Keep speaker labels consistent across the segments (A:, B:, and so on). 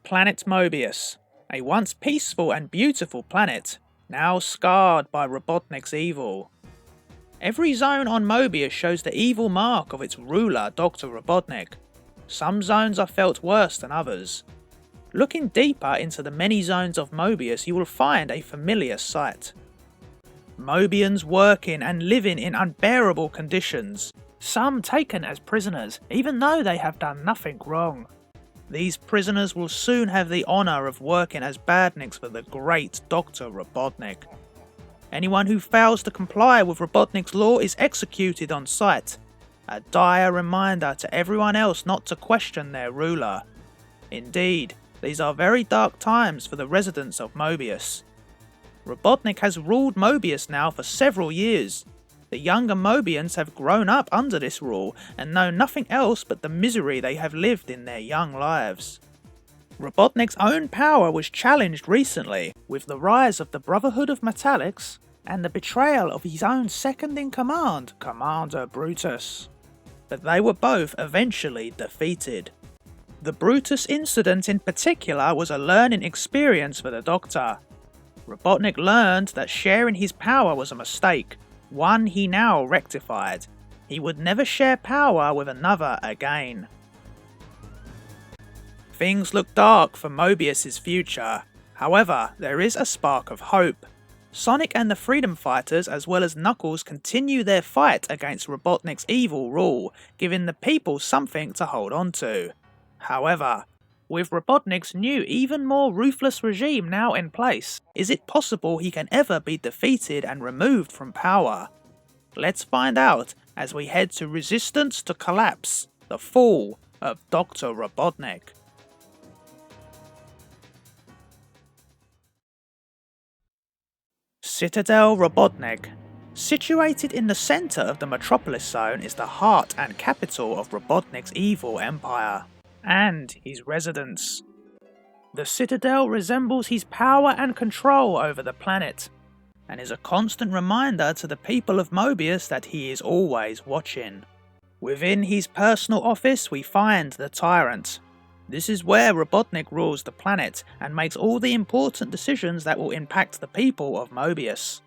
A: Planet Mobius, a once peaceful and beautiful planet, now scarred by Robotnik's evil. Every zone on Mobius shows the evil mark of its ruler, Dr. Robotnik. Some zones are felt worse than others. Looking deeper into the many zones of Mobius, you will find a familiar sight. Mobiuns working and living in unbearable conditions, some taken as prisoners even though they have done nothing wrong. These prisoners will soon have the honour of working as badniks for the great Dr. Robotnik. Anyone who fails to comply with Robotnik's law is executed on sight, a dire reminder to everyone else not to question their ruler. Indeed, these are very dark times for the residents of Mobius. Robotnik has ruled Mobius now for several years. The younger Mobiuns have grown up under this rule and know nothing else but the misery they have lived in their young lives. Robotnik's own power was challenged recently with the rise of the Brotherhood of Metallix and the betrayal of his own second-in-command, Commander Brutus. But they were both eventually defeated. The Brutus incident in particular was a learning experience for the Doctor. Robotnik learned that sharing his power was a mistake, one he now rectified. He would never share power with another again. Things look dark for Mobius' future. However, there is a spark of hope. Sonic and the Freedom Fighters as well as Knuckles continue their fight against Robotnik's evil rule, giving the people something to hold on to. However, with Robotnik's new, even more ruthless regime now in place, is it possible he can ever be defeated and removed from power? Let's find out as we head to Resistance to Collapse, the Fall of Dr. Robotnik. Citadel Robotnik. Situated in the centre of the Metropolis Zone is the heart and capital of Robotnik's evil empire, and his residence. The Citadel resembles his power and control over the planet, and is a constant reminder to the people of Mobius that he is always watching. Within his personal office we find the Tyrant. This is where Robotnik rules the planet and makes all the important decisions that will impact the people of Mobius.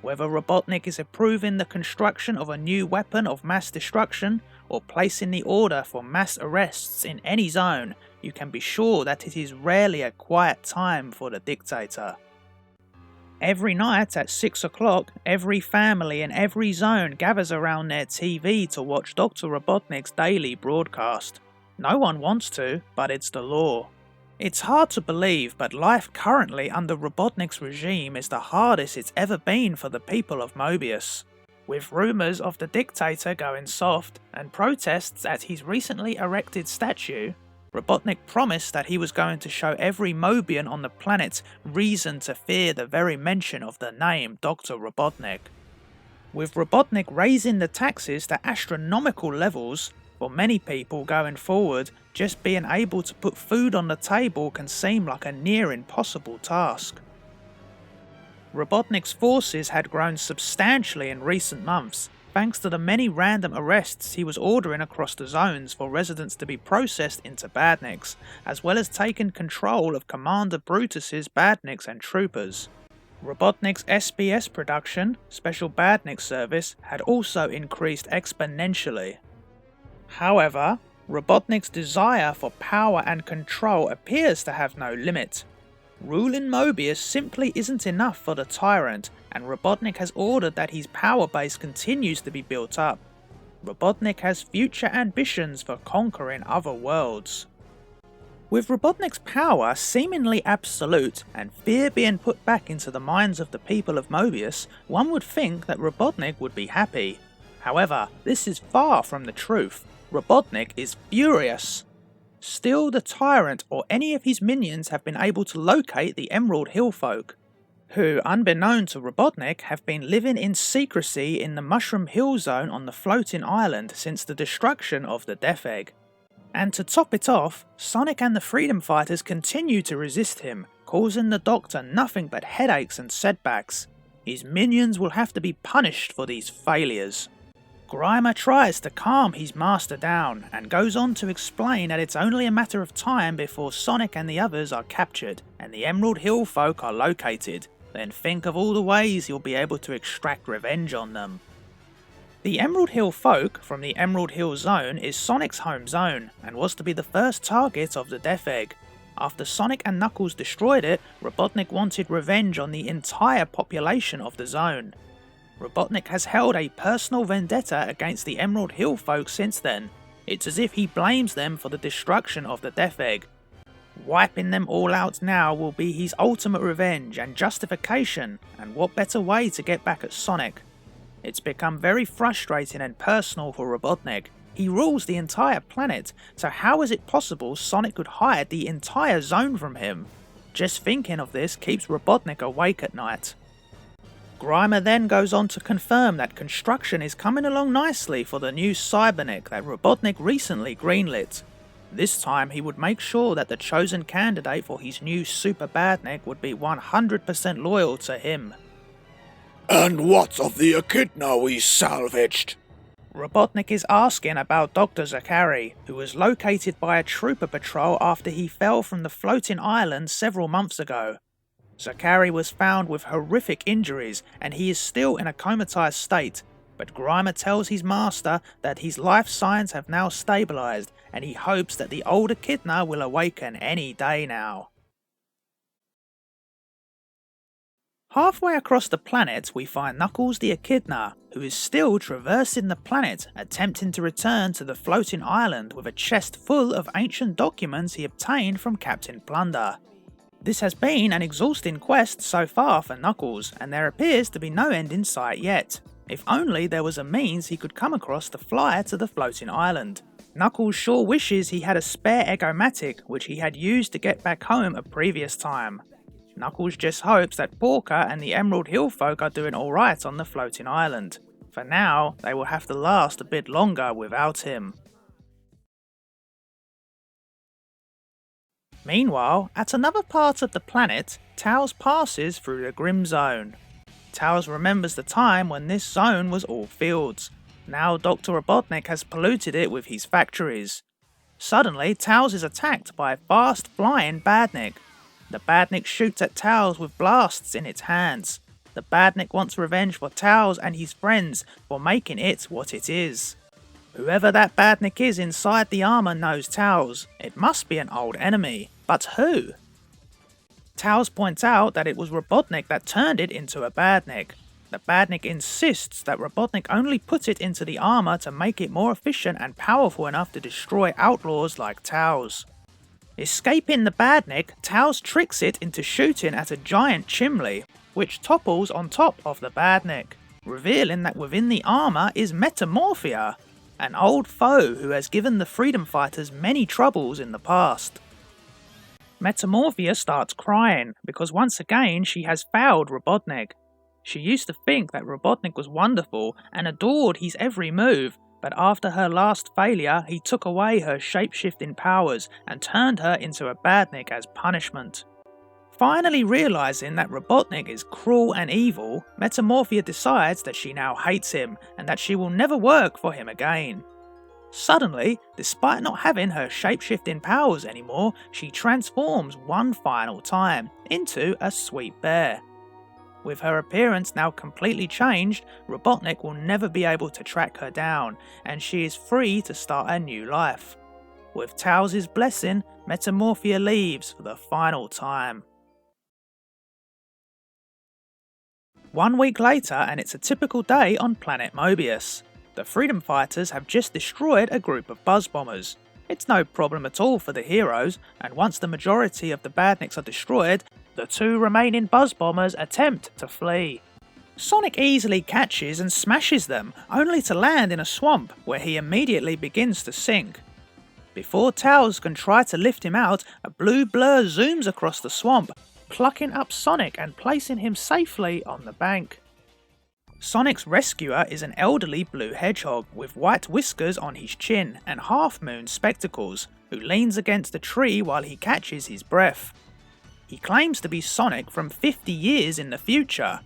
A: Whether Robotnik is approving the construction of a new weapon of mass destruction, or placing the order for mass arrests in any zone, you can be sure that it is rarely a quiet time for the dictator. Every night at 6 o'clock, every family in every zone gathers around their TV to watch Dr. Robotnik's daily broadcast. No one wants to, but it's the law. It's hard to believe, but life currently under Robotnik's regime is the hardest it's ever been for the people of Mobius. With rumours of the dictator going soft and protests at his recently erected statue, Robotnik promised that he was going to show every Mobian on the planet reason to fear the very mention of the name Dr. Robotnik. With Robotnik raising the taxes to astronomical levels, for many people going forward, just being able to put food on the table can seem like a near impossible task. Robotnik's forces had grown substantially in recent months, thanks to the many random arrests he was ordering across the zones for residents to be processed into badniks, as well as taking control of Commander Brutus's badniks and troopers. Robotnik's SBS production, Special Badnik Service, had also increased exponentially. However, Robotnik's desire for power and control appears to have no limit. Ruling Mobius simply isn't enough for the Tyrant, and Robotnik has ordered that his power base continues to be built up. Robotnik has future ambitions for conquering other worlds. With Robotnik's power seemingly absolute and fear being put back into the minds of the people of Mobius, one would think that Robotnik would be happy. However, this is far from the truth. Robotnik is furious. Still, the Tyrant or any of his minions have been able to locate the Emerald Hill folk, who, unbeknown to Robotnik, have been living in secrecy in the Mushroom Hill Zone on the floating island since the destruction of the Death Egg. And to top it off, Sonic and the Freedom Fighters continue to resist him, causing the Doctor nothing but headaches and setbacks. His minions will have to be punished for these failures. Grimer tries to calm his master down and goes on to explain that it's only a matter of time before Sonic and the others are captured and the Emerald Hill folk are located. Then think of all the ways you'll be able to extract revenge on them. The Emerald Hill folk from the Emerald Hill Zone is Sonic's home zone and was to be the first target of the Death Egg. After Sonic and Knuckles destroyed it, Robotnik wanted revenge on the entire population of the zone. Robotnik has held a personal vendetta against the Emerald Hill folk since then. It's as if he blames them for the destruction of the Death Egg. Wiping them all out now will be his ultimate revenge and justification, and what better way to get back at Sonic? It's become very frustrating and personal for Robotnik. He rules the entire planet, so how is it possible Sonic could hide the entire zone from him? Just thinking of this keeps Robotnik awake at night. Grimer then goes on to confirm that construction is coming along nicely for the new Cybernik that Robotnik recently greenlit. This time he would make sure that the chosen candidate for his new super badnik would be 100% loyal to him.
B: And what of the echidna we salvaged?
A: Robotnik is asking about Dr. Zachary, who was located by a trooper patrol after he fell from the floating island several months ago. Zachary was found with horrific injuries and he is still in a comatose state, but Grimer tells his master that his life signs have now stabilised and he hopes that the old echidna will awaken any day now. Halfway across the planet we find Knuckles the echidna, who is still traversing the planet attempting to return to the floating island with a chest full of ancient documents he obtained from Captain Plunder. This has been an exhausting quest so far for Knuckles, and there appears to be no end in sight yet. If only there was a means he could come across to fly to the floating island. Knuckles sure wishes he had a spare Egomatic which he had used to get back home a previous time. Knuckles just hopes that Porker and the Emerald Hill folk are doing alright on the floating island. For now, they will have to last a bit longer without him. Meanwhile, at another part of the planet, Tails passes through the Grim Zone. Tails remembers the time when this zone was all fields. Now Dr. Robotnik has polluted it with his factories. Suddenly, Tails is attacked by a fast flying badnik. The badnik shoots at Tails with blasts in its hands. The badnik wants revenge for Tails and his friends for making it what it is. Whoever that badnik is inside the armour knows Tails. It must be an old enemy. But who? Tails points out that it was Robotnik that turned it into a badnik. The badnik insists that Robotnik only put it into the armour to make it more efficient and powerful enough to destroy outlaws like Tails. Escaping the badnik, Tails tricks it into shooting at a giant chimney, which topples on top of the badnik, revealing that within the armour is Metamorphia, an old foe who has given the freedom fighters many troubles in the past. Metamorphia starts crying because once again she has failed Robotnik. She used to think that Robotnik was wonderful and adored his every move, but after her last failure he took away her shape-shifting powers and turned her into a badnik as punishment. Finally realising that Robotnik is cruel and evil, Metamorphia decides that she now hates him and that she will never work for him again. Suddenly, despite not having her shape-shifting powers anymore, she transforms one final time into a sweet bear. With her appearance now completely changed, Robotnik will never be able to track her down, and she is free to start a new life. With Tails' blessing, Metamorphia leaves for the final time. 1 week later and it's a typical day on planet Mobius. The freedom fighters have just destroyed a group of buzz bombers. It's no problem at all for the heroes, and once the majority of the badniks are destroyed, the 2 remaining buzz bombers attempt to flee. Sonic easily catches and smashes them, only to land in a swamp where he immediately begins to sink. Before Tails can try to lift him out, a blue blur zooms across the swamp, plucking up Sonic and placing him safely on the bank. Sonic's rescuer is an elderly blue hedgehog with white whiskers on his chin and half-moon spectacles, who leans against a tree while he catches his breath. He claims to be Sonic from 50 years in the future.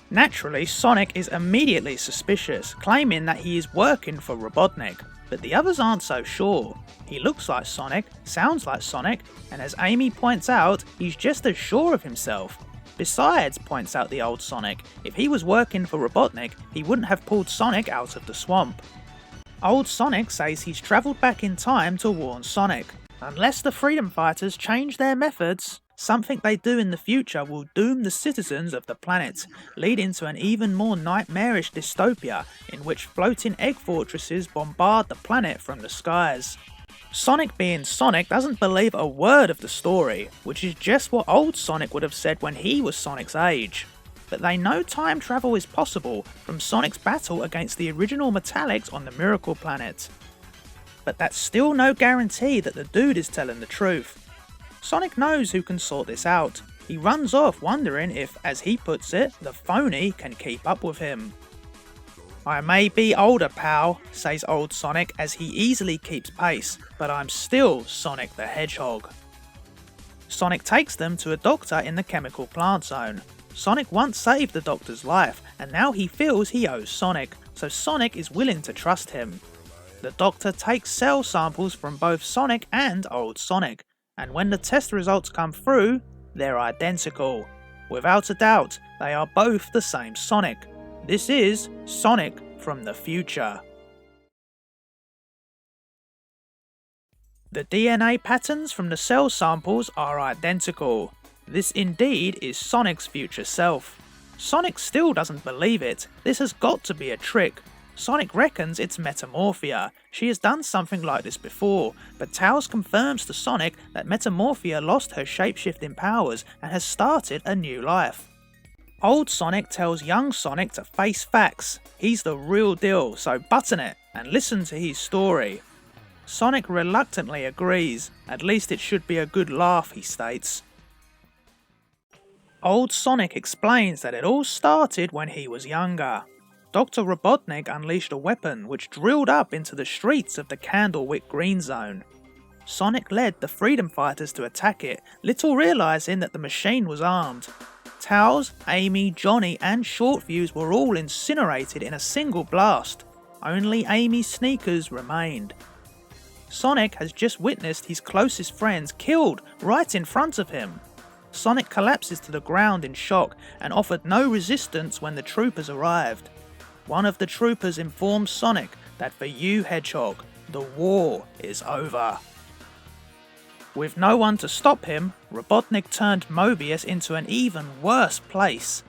A: Naturally, Sonic is immediately suspicious, claiming that he is working for Robotnik, but the others aren't so sure. He looks like Sonic, sounds like Sonic, and as Amy points out, he's just as sure of himself. Besides, points out the old Sonic, if he was working for Robotnik, he wouldn't have pulled Sonic out of the swamp. Old Sonic says he's travelled back in time to warn Sonic. Unless the freedom fighters change their methods, something they do in the future will doom the citizens of the planet, leading to an even more nightmarish dystopia in which floating egg fortresses bombard the planet from the skies. Sonic being Sonic doesn't believe a word of the story, which is just what old Sonic would have said when he was Sonic's age. But they know time travel is possible from Sonic's battle against the original Metallix on the Miracle Planet. But that's still no guarantee that the dude is telling the truth. Sonic knows who can sort this out. He runs off wondering if, as he puts it, the phony can keep up with him. "I may be older, pal," says old Sonic as he easily keeps pace, "but I'm still Sonic the Hedgehog." Sonic takes them to a doctor in the chemical plant zone. Sonic once saved the doctor's life, and now he feels he owes Sonic, so Sonic is willing to trust him. The doctor takes cell samples from both Sonic and old Sonic, and when the test results come through, they're identical. Without a doubt, they are both the same Sonic. This is Sonic from the future. The DNA patterns from the cell samples are identical. This indeed is Sonic's future self. Sonic still doesn't believe it. This has got to be a trick. Sonic reckons it's Metamorphia. She has done something like this before, but Tails confirms to Sonic that Metamorphia lost her shape-shifting powers and has started a new life. Old Sonic tells young Sonic to face facts. He's the real deal, so button it and listen to his story. Sonic reluctantly agrees. At least it should be a good laugh, he states. Old Sonic explains that it all started when he was younger. Dr. Robotnik unleashed a weapon which drilled up into the streets of the Candlewick Green Zone. Sonic led the freedom fighters to attack it, little realising that the machine was armed. Tails, Amy, Johnny and Shortfuse were all incinerated in a single blast. Only Amy's sneakers remained. Sonic has just witnessed his closest friends killed right in front of him. Sonic collapses to the ground in shock and offered no resistance when the troopers arrived. One of the troopers informs Sonic that for you, Hedgehog, the war is over. With no one to stop him, Robotnik turned Mobius into an even worse place.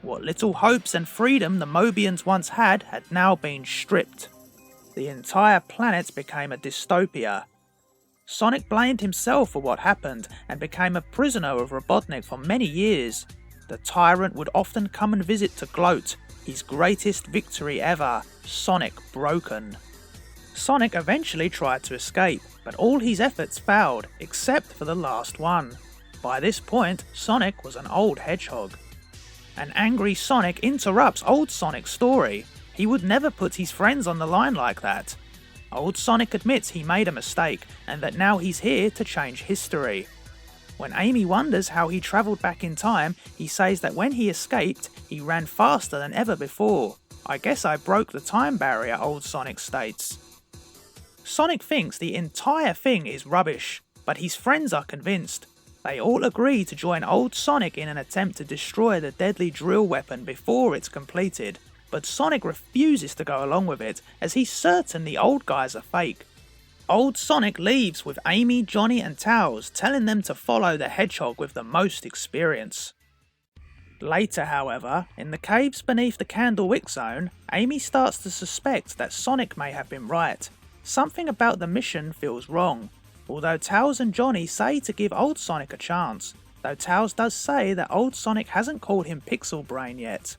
A: What little hopes and freedom the Mobiuns once had now been stripped. The entire planet became a dystopia. Sonic blamed himself for what happened and became a prisoner of Robotnik for many years. The tyrant would often come and visit to gloat, his greatest victory ever, Sonic broken. Sonic eventually tried to escape, but all his efforts failed, except for the last one. By this point, Sonic was an old hedgehog. An angry Sonic interrupts old Sonic's story. He would never put his friends on the line like that. Old Sonic admits he made a mistake, and that now he's here to change history. When Amy wonders how he travelled back in time, he says that when he escaped, he ran faster than ever before. "I guess I broke the time barrier," old Sonic states. Sonic thinks the entire thing is rubbish, but his friends are convinced. They all agree to join old Sonic in an attempt to destroy the deadly drill weapon before it's completed, but Sonic refuses to go along with it, as he's certain the old guys are fake. Old Sonic leaves with Amy, Johnny and Tails, telling them to follow the hedgehog with the most experience. Later, however, in the caves beneath the Candlewick Zone, Amy starts to suspect that Sonic may have been right. Something about the mission feels wrong, although Tails and Johnny say to give old Sonic a chance, though Tails does say that old Sonic hasn't called him Pixel Brain yet.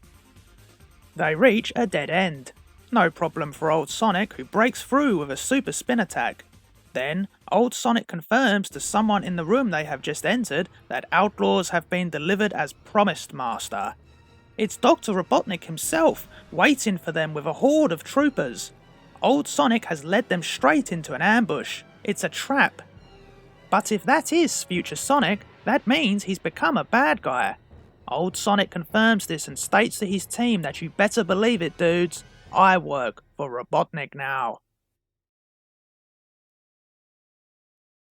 A: They reach a dead end. No problem for old Sonic, who breaks through with a super spin attack. Then, old Sonic confirms to someone in the room they have just entered that outlaws have been delivered as promised, Master. It's Dr. Robotnik himself, waiting for them with a horde of troopers. Old Sonic has led them straight into an ambush. It's a trap. But if that is future Sonic, that means he's become a bad guy. Old Sonic confirms this and states to his team that you better believe it, dudes, I work for Robotnik now.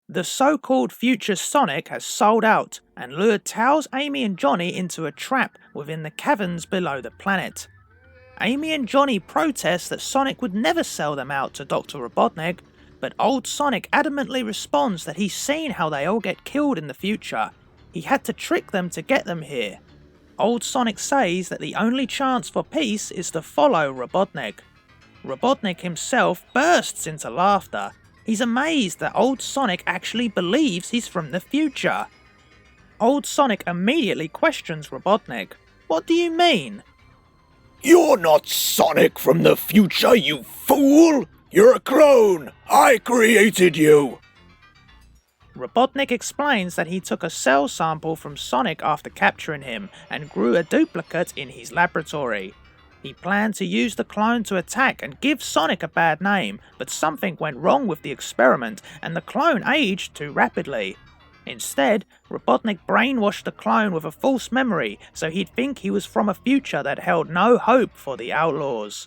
A: The so-called future Sonic has sold out and lured Tails, Amy and Johnny into a trap within the caverns below the planet. Amy and Johnny protest that Sonic would never sell them out to Dr. Robotnik, but old Sonic adamantly responds that he's seen how they all get killed in the future. He had to trick them to get them here. Old Sonic says that the only chance for peace is to follow Robotnik. Robotnik himself bursts into laughter. He's amazed that old Sonic actually believes he's from the future. Old Sonic immediately questions Robotnik. What do you mean?
B: You're not Sonic from the future, you fool! You're a clone! I created you!
A: Robotnik explains that he took a cell sample from Sonic after capturing him and grew a duplicate in his laboratory. He planned to use the clone to attack and give Sonic a bad name, but something went wrong with the experiment and the clone aged too rapidly. Instead, Robotnik brainwashed the clone with a false memory so he'd think he was from a future that held no hope for the Outlaws.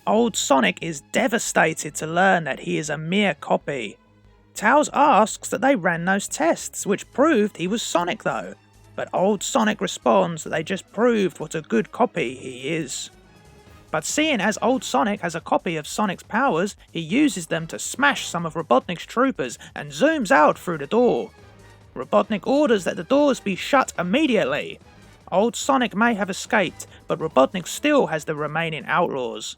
A: Old Sonic is devastated to learn that he is a mere copy. Tails asks that they ran those tests, which proved he was Sonic though, but old Sonic responds that they just proved what a good copy he is. But seeing as old Sonic has a copy of Sonic's powers, he uses them to smash some of Robotnik's troopers and zooms out through the door. Robotnik orders that the doors be shut immediately. Old Sonic may have escaped, but Robotnik still has the remaining Outlaws.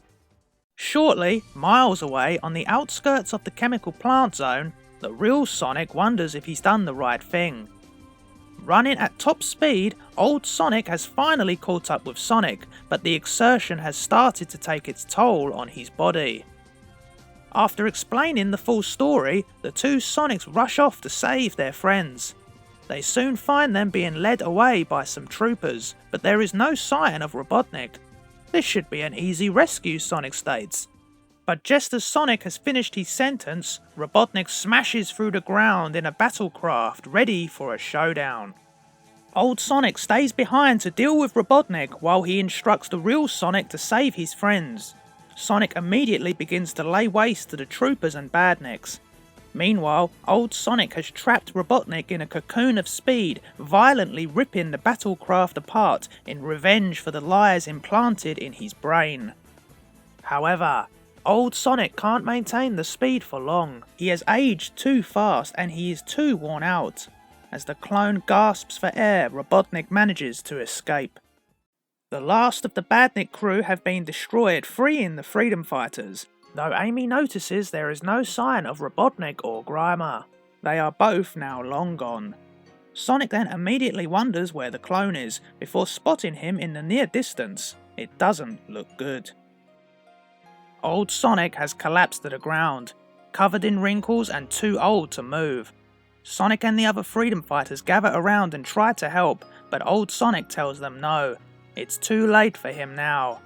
A: Shortly, miles away on the outskirts of the chemical plant zone, the real Sonic wonders if he's done the right thing. Running at top speed, old Sonic has finally caught up with Sonic, but the exertion has started to take its toll on his body. After explaining the full story, the two Sonics rush off to save their friends. They soon find them being led away by some troopers, but there is no sign of Robotnik. This should be an easy rescue, Sonic states. But just as Sonic has finished his sentence, Robotnik smashes through the ground in a battlecraft ready for a showdown. Old Sonic stays behind to deal with Robotnik while he instructs the real Sonic to save his friends. Sonic immediately begins to lay waste to the troopers and badniks. Meanwhile, old Sonic has trapped Robotnik in a cocoon of speed, violently ripping the battlecraft apart in revenge for the lies implanted in his brain. However, old Sonic can't maintain the speed for long. He has aged too fast and he is too worn out. As the clone gasps for air, Robotnik manages to escape. The last of the Badnik crew have been destroyed, freeing the freedom fighters, though Amy notices there is no sign of Robotnik or Grimer. They are both now long gone. Sonic then immediately wonders where the clone is, before spotting him in the near distance. It doesn't look good. Old Sonic has collapsed to the ground, covered in wrinkles and too old to move. Sonic and the other freedom fighters gather around and try to help, but old Sonic tells them no. It's too late for him now.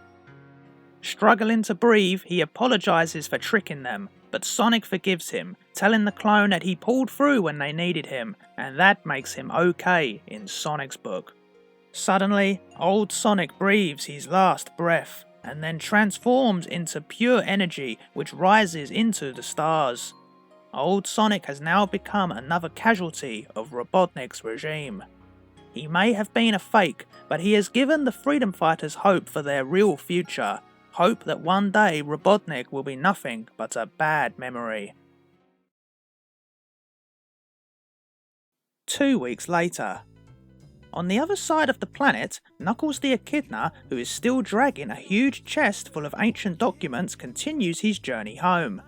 A: Struggling to breathe, he apologizes for tricking them, but Sonic forgives him, telling the clone that he pulled through when they needed him, and that makes him okay in Sonic's book. Suddenly, old Sonic breathes his last breath, and then transforms into pure energy which rises into the stars. Old Sonic has now become another casualty of Robotnik's regime. He may have been a fake, but he has given the freedom fighters hope for their real future. Hope that one day Robotnik will be nothing but a bad memory. 2 weeks later. On the other side of the planet, Knuckles the Echidna, who is still dragging a huge chest full of ancient documents, continues his journey home.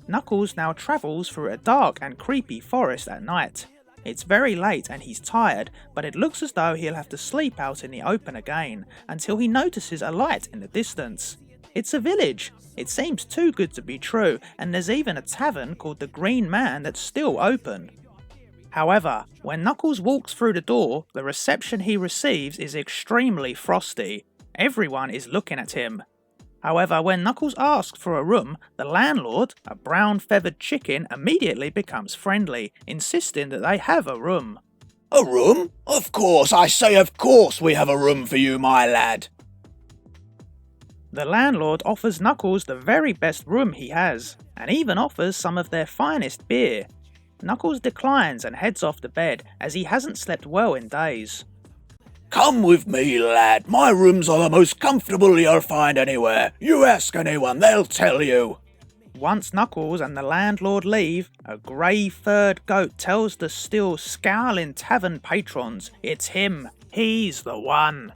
A: Knuckles now travels through a dark and creepy forest at night. It's very late and he's tired, but it looks as though he'll have to sleep out in the open again, until he notices a light in the distance. It's a village. It seems too good to be true, and there's even a tavern called the Green Man that's still open. However, when Knuckles walks through the door, the reception he receives is extremely frosty. Everyone is looking at him. However, when Knuckles asks for a room, the landlord, a brown feathered chicken, immediately becomes friendly, insisting that they have a room.
B: A room? Of course, I say of course we have a room for you, my lad.
A: The landlord offers Knuckles the very best room he has, and even offers some of their finest beer. Knuckles declines and heads off to bed as he hasn't slept well in days.
B: Come with me, lad. My rooms are the most comfortable you'll find anywhere. You ask anyone, they'll tell you.
A: Once Knuckles and the landlord leave, a grey-furred goat tells the still scowling tavern patrons it's him. He's the one.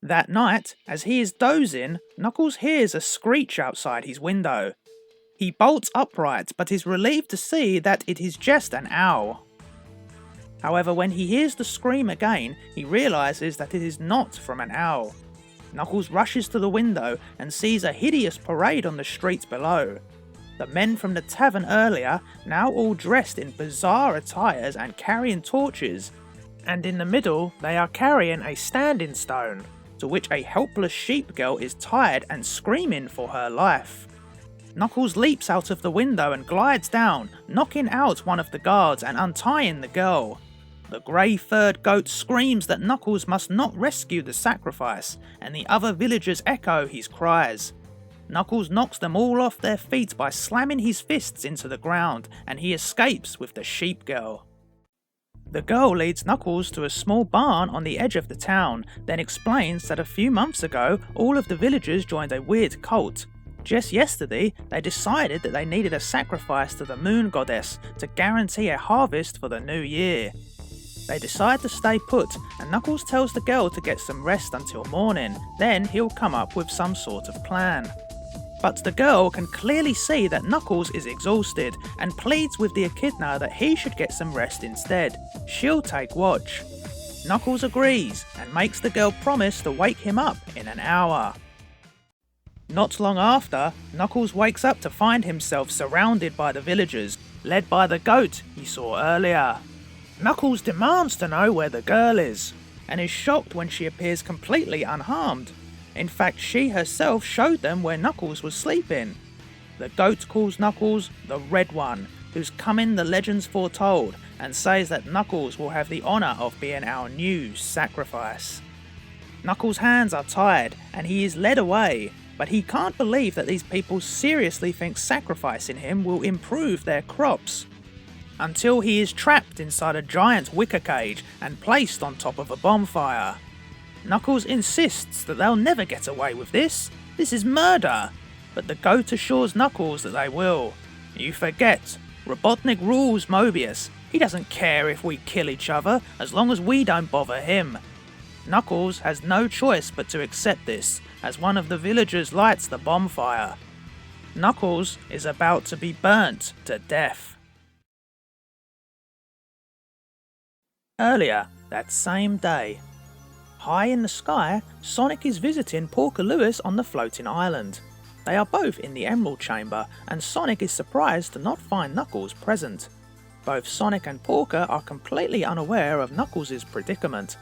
A: That night, as he is dozing, Knuckles hears a screech outside his window. He bolts upright, but is relieved to see that it is just an owl. However, when he hears the scream again, he realises that it is not from an owl. Knuckles rushes to the window and sees a hideous parade on the streets below. The men from the tavern earlier, now all dressed in bizarre attires and carrying torches, and in the middle they are carrying a standing stone, to which a helpless sheep girl is tied and screaming for her life. Knuckles leaps out of the window and glides down, knocking out one of the guards and untying the girl. The grey-furred goat screams that Knuckles must not rescue the sacrifice, and the other villagers echo his cries. Knuckles knocks them all off their feet by slamming his fists into the ground, and he escapes with the sheep girl. The girl leads Knuckles to a small barn on the edge of the town, then explains that a few months ago all of the villagers joined a weird cult. Just yesterday, they decided that they needed a sacrifice to the moon goddess to guarantee a harvest for the new year. They decide to stay put, and Knuckles tells the girl to get some rest until morning, then he'll come up with some sort of plan. But the girl can clearly see that Knuckles is exhausted, and pleads with the echidna that he should get some rest instead. She'll take watch. Knuckles agrees, and makes the girl promise to wake him up in an hour. Not long after, Knuckles wakes up to find himself surrounded by the villagers, led by the goat he saw earlier. Knuckles demands to know where the girl is, and is shocked when she appears completely unharmed. In fact, she herself showed them where Knuckles was sleeping. The goat calls Knuckles the Red One, whose coming the legends foretold, and says that Knuckles will have the honour of being our new sacrifice. Knuckles' hands are tied, and he is led away, but he can't believe that these people seriously think sacrificing him will improve their crops. Until he is trapped inside a giant wicker cage and placed on top of a bonfire. Knuckles insists that they'll never get away with this. This is murder. But the goat assures Knuckles that they will. You forget, Robotnik rules Mobius. He doesn't care if we kill each other as long as we don't bother him. Knuckles has no choice but to accept this, as one of the villagers lights the bonfire. Knuckles is about to be burnt to death. Earlier that same day, high in the sky, Sonic is visiting Porker Lewis on the floating island. They are both in the Emerald Chamber, and Sonic is surprised to not find Knuckles present. Both Sonic and Porker are completely unaware of Knuckles' predicament.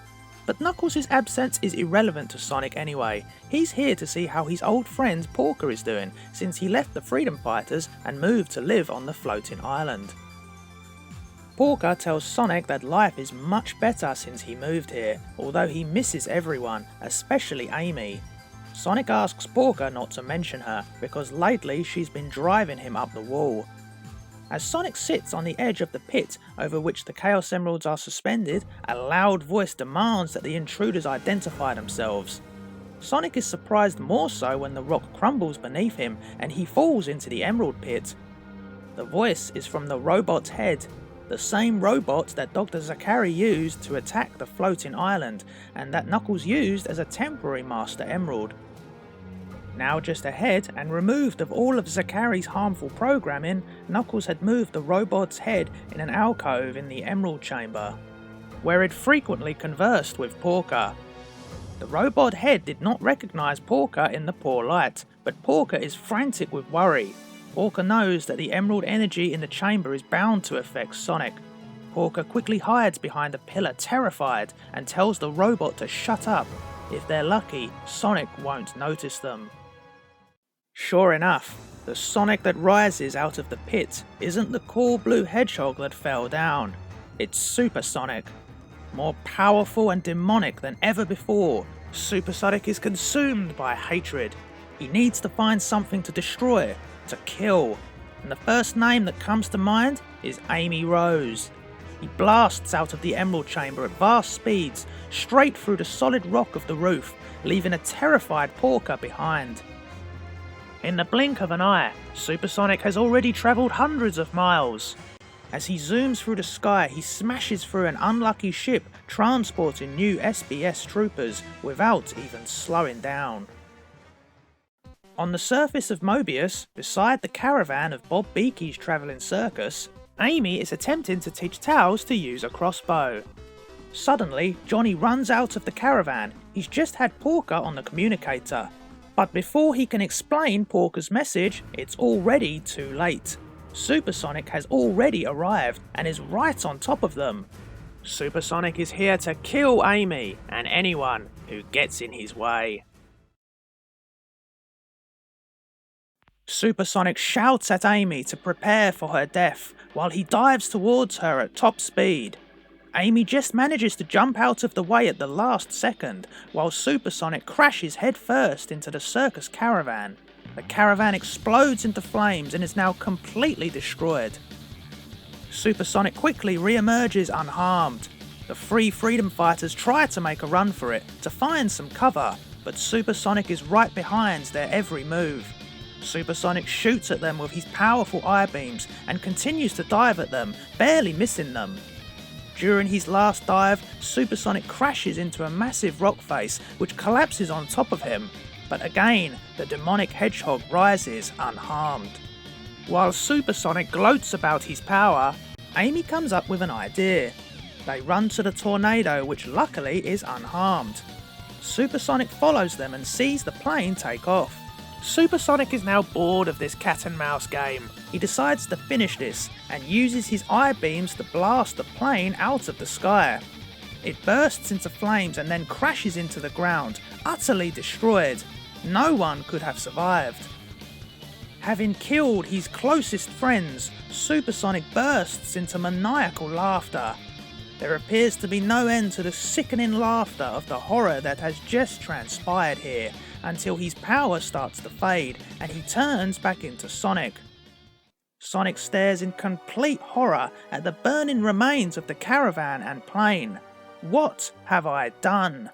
A: But Knuckles' absence is irrelevant to Sonic anyway. He's here to see how his old friend Porker is doing, since he left the Freedom Fighters and moved to live on the floating island. Porker tells Sonic that life is much better since he moved here, although he misses everyone, especially Amy. Sonic asks Porker not to mention her, because lately she's been driving him up the wall. As Sonic sits on the edge of the pit over which the Chaos Emeralds are suspended, a loud voice demands that the intruders identify themselves. Sonic is surprised more so when the rock crumbles beneath him and he falls into the Emerald Pit. The voice is from the robot's head, the same robot that Dr. Zachary used to attack the floating island, and that Knuckles used as a temporary Master Emerald. Now just ahead, and removed of all of Zachary's harmful programming, Knuckles had moved the robot's head in an alcove in the Emerald Chamber, where it frequently conversed with Porker. The robot head did not recognise Porker in the poor light, but Porker is frantic with worry. Porker knows that the emerald energy in the chamber is bound to affect Sonic. Porker quickly hides behind a pillar terrified and tells the robot to shut up. If they're lucky, Sonic won't notice them. Sure enough, the Sonic that rises out of the pit isn't the cool blue hedgehog that fell down. It's Supersonic. More powerful and demonic than ever before, Supersonic is consumed by hatred. He needs to find something to destroy, to kill, and the first name that comes to mind is Amy Rose. He blasts out of the Emerald Chamber at vast speeds, straight through the solid rock of the roof, leaving a terrified Porker behind. In the blink of an eye, Supersonic has already travelled hundreds of miles. As he zooms through the sky, he smashes through an unlucky ship transporting new SBS troopers without even slowing down. On the surface of Mobius, beside the caravan of Bob Beakey's travelling circus, Amy is attempting to teach Tails to use a crossbow. Suddenly, Johnny runs out of the caravan. He's just had Porker on the communicator. But before he can explain Porker's message, it's already too late. Supersonic has already arrived and is right on top of them. Supersonic is here to kill Amy and anyone who gets in his way. Supersonic shouts at Amy to prepare for her death while he dives towards her at top speed. Amy just manages to jump out of the way at the last second while Supersonic crashes headfirst into the circus caravan. The caravan explodes into flames and is now completely destroyed. Supersonic quickly re-emerges unharmed. The three freedom fighters try to make a run for it to find some cover, but Supersonic is right behind their every move. Supersonic shoots at them with his powerful eye beams and continues to dive at them, barely missing them. During his last dive, Supersonic crashes into a massive rock face which collapses on top of him, but again, the demonic hedgehog rises unharmed. While Supersonic gloats about his power, Amy comes up with an idea. They run to the tornado, which luckily is unharmed. Supersonic follows them and sees the plane take off. Supersonic is now bored of this cat and mouse game. He decides to finish this and uses his eye beams to blast the plane out of the sky. It bursts into flames and then crashes into the ground, utterly destroyed. No one could have survived. Having killed his closest friends, Supersonic bursts into maniacal laughter. There appears to be no end to the sickening laughter of the horror that has just transpired here, until his power starts to fade and he turns back into Sonic. Sonic stares in complete horror at the burning remains of the caravan and plane. What have I done?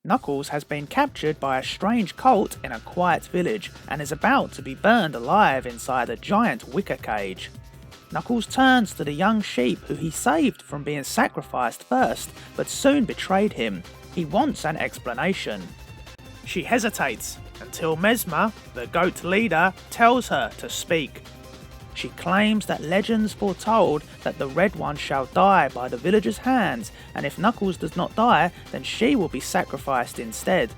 A: Knuckles has been captured by a strange cult in a quiet village and is about to be burned alive inside a giant wicker cage. Knuckles turns to the young sheep who he saved from being sacrificed first, but soon betrayed him. He wants an explanation. She hesitates until Mesmer, the goat leader, tells her to speak. She claims that legends foretold that the Red One shall die by the villagers' hands, and if Knuckles does not die, then she will be sacrificed instead.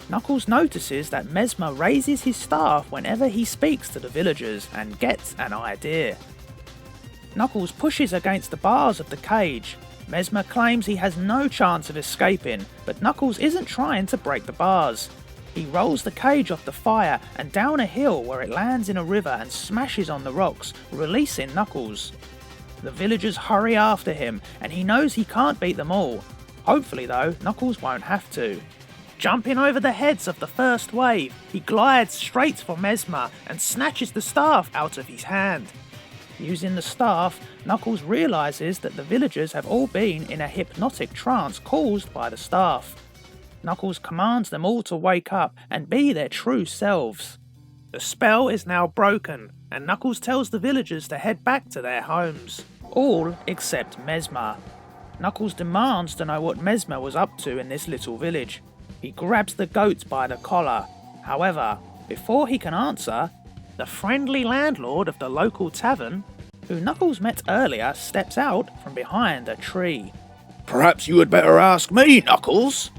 A: Knuckles notices that Mesmer raises his staff whenever he speaks to the villagers and gets an idea. Knuckles pushes against the bars of the cage. Mesmer claims he has no chance of escaping, but Knuckles isn't trying to break the bars. He rolls the cage off the fire and down a hill where it lands in a river and smashes on the rocks, releasing Knuckles. The villagers hurry after him and he knows he can't beat them all. Hopefully though, Knuckles won't have to. Jumping over the heads of the first wave, he glides straight for Mesmer and snatches the staff out of his hand. Using the staff, Knuckles realises that the villagers have all been in a hypnotic trance caused by the staff. Knuckles commands them all to wake up and be their true selves. The spell is now broken, and Knuckles tells the villagers to head back to their homes. All except Mesmer. Knuckles demands to know what Mesmer was up to in this little village. He grabs the goat by the collar. However, before he can answer, the friendly landlord of the local tavern, who Knuckles met earlier, steps out from behind a tree.
B: Perhaps you had better ask me, Knuckles.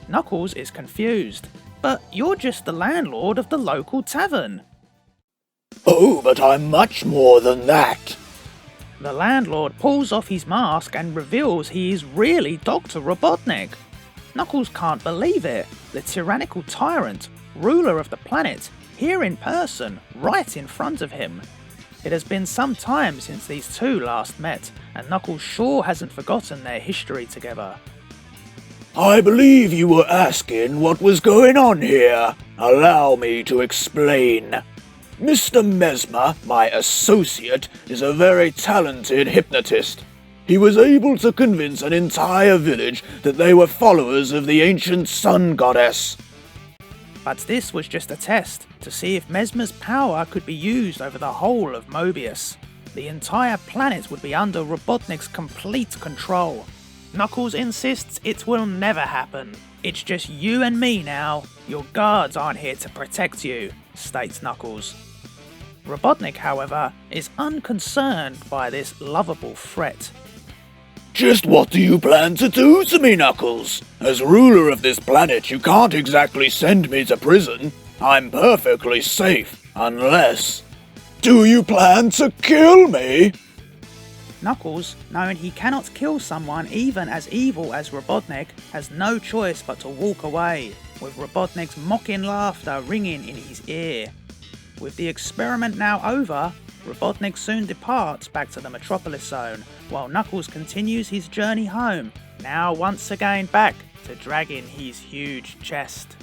A: Knuckles is confused. But you're just the landlord of the local tavern.
B: Oh, but I'm much more than that.
A: The landlord pulls off his mask and reveals he is really Dr. Robotnik. Knuckles can't believe it. The tyrannical tyrant, ruler of the planet, here in person, right in front of him. It has been some time since these two last met, and Knuckles sure hasn't forgotten their history together.
B: I believe you were asking what was going on here. Allow me to explain. Mr. Mesmer, my associate, is a very talented hypnotist. He was able to convince an entire village that they were followers of the ancient sun goddess.
A: But this was just a test to see if Mesmer's power could be used over the whole of Mobius. The entire planet would be under Robotnik's complete control. Knuckles insists it will never happen. It's just you and me now. Your guards aren't here to protect you, states Knuckles. Robotnik, however, is unconcerned by this lovable threat.
B: Just what do you plan to do to me, Knuckles? As ruler of this planet, you can't exactly send me to prison. I'm perfectly safe, unless... Do you plan to kill me?
A: Knuckles, knowing he cannot kill someone even as evil as Robotnik, has no choice but to walk away, with Robotnik's mocking laughter ringing in his ear. With the experiment now over, Robotnik soon departs back to the Metropolis Zone, while Knuckles continues his journey home, now once again back to dragging his huge chest.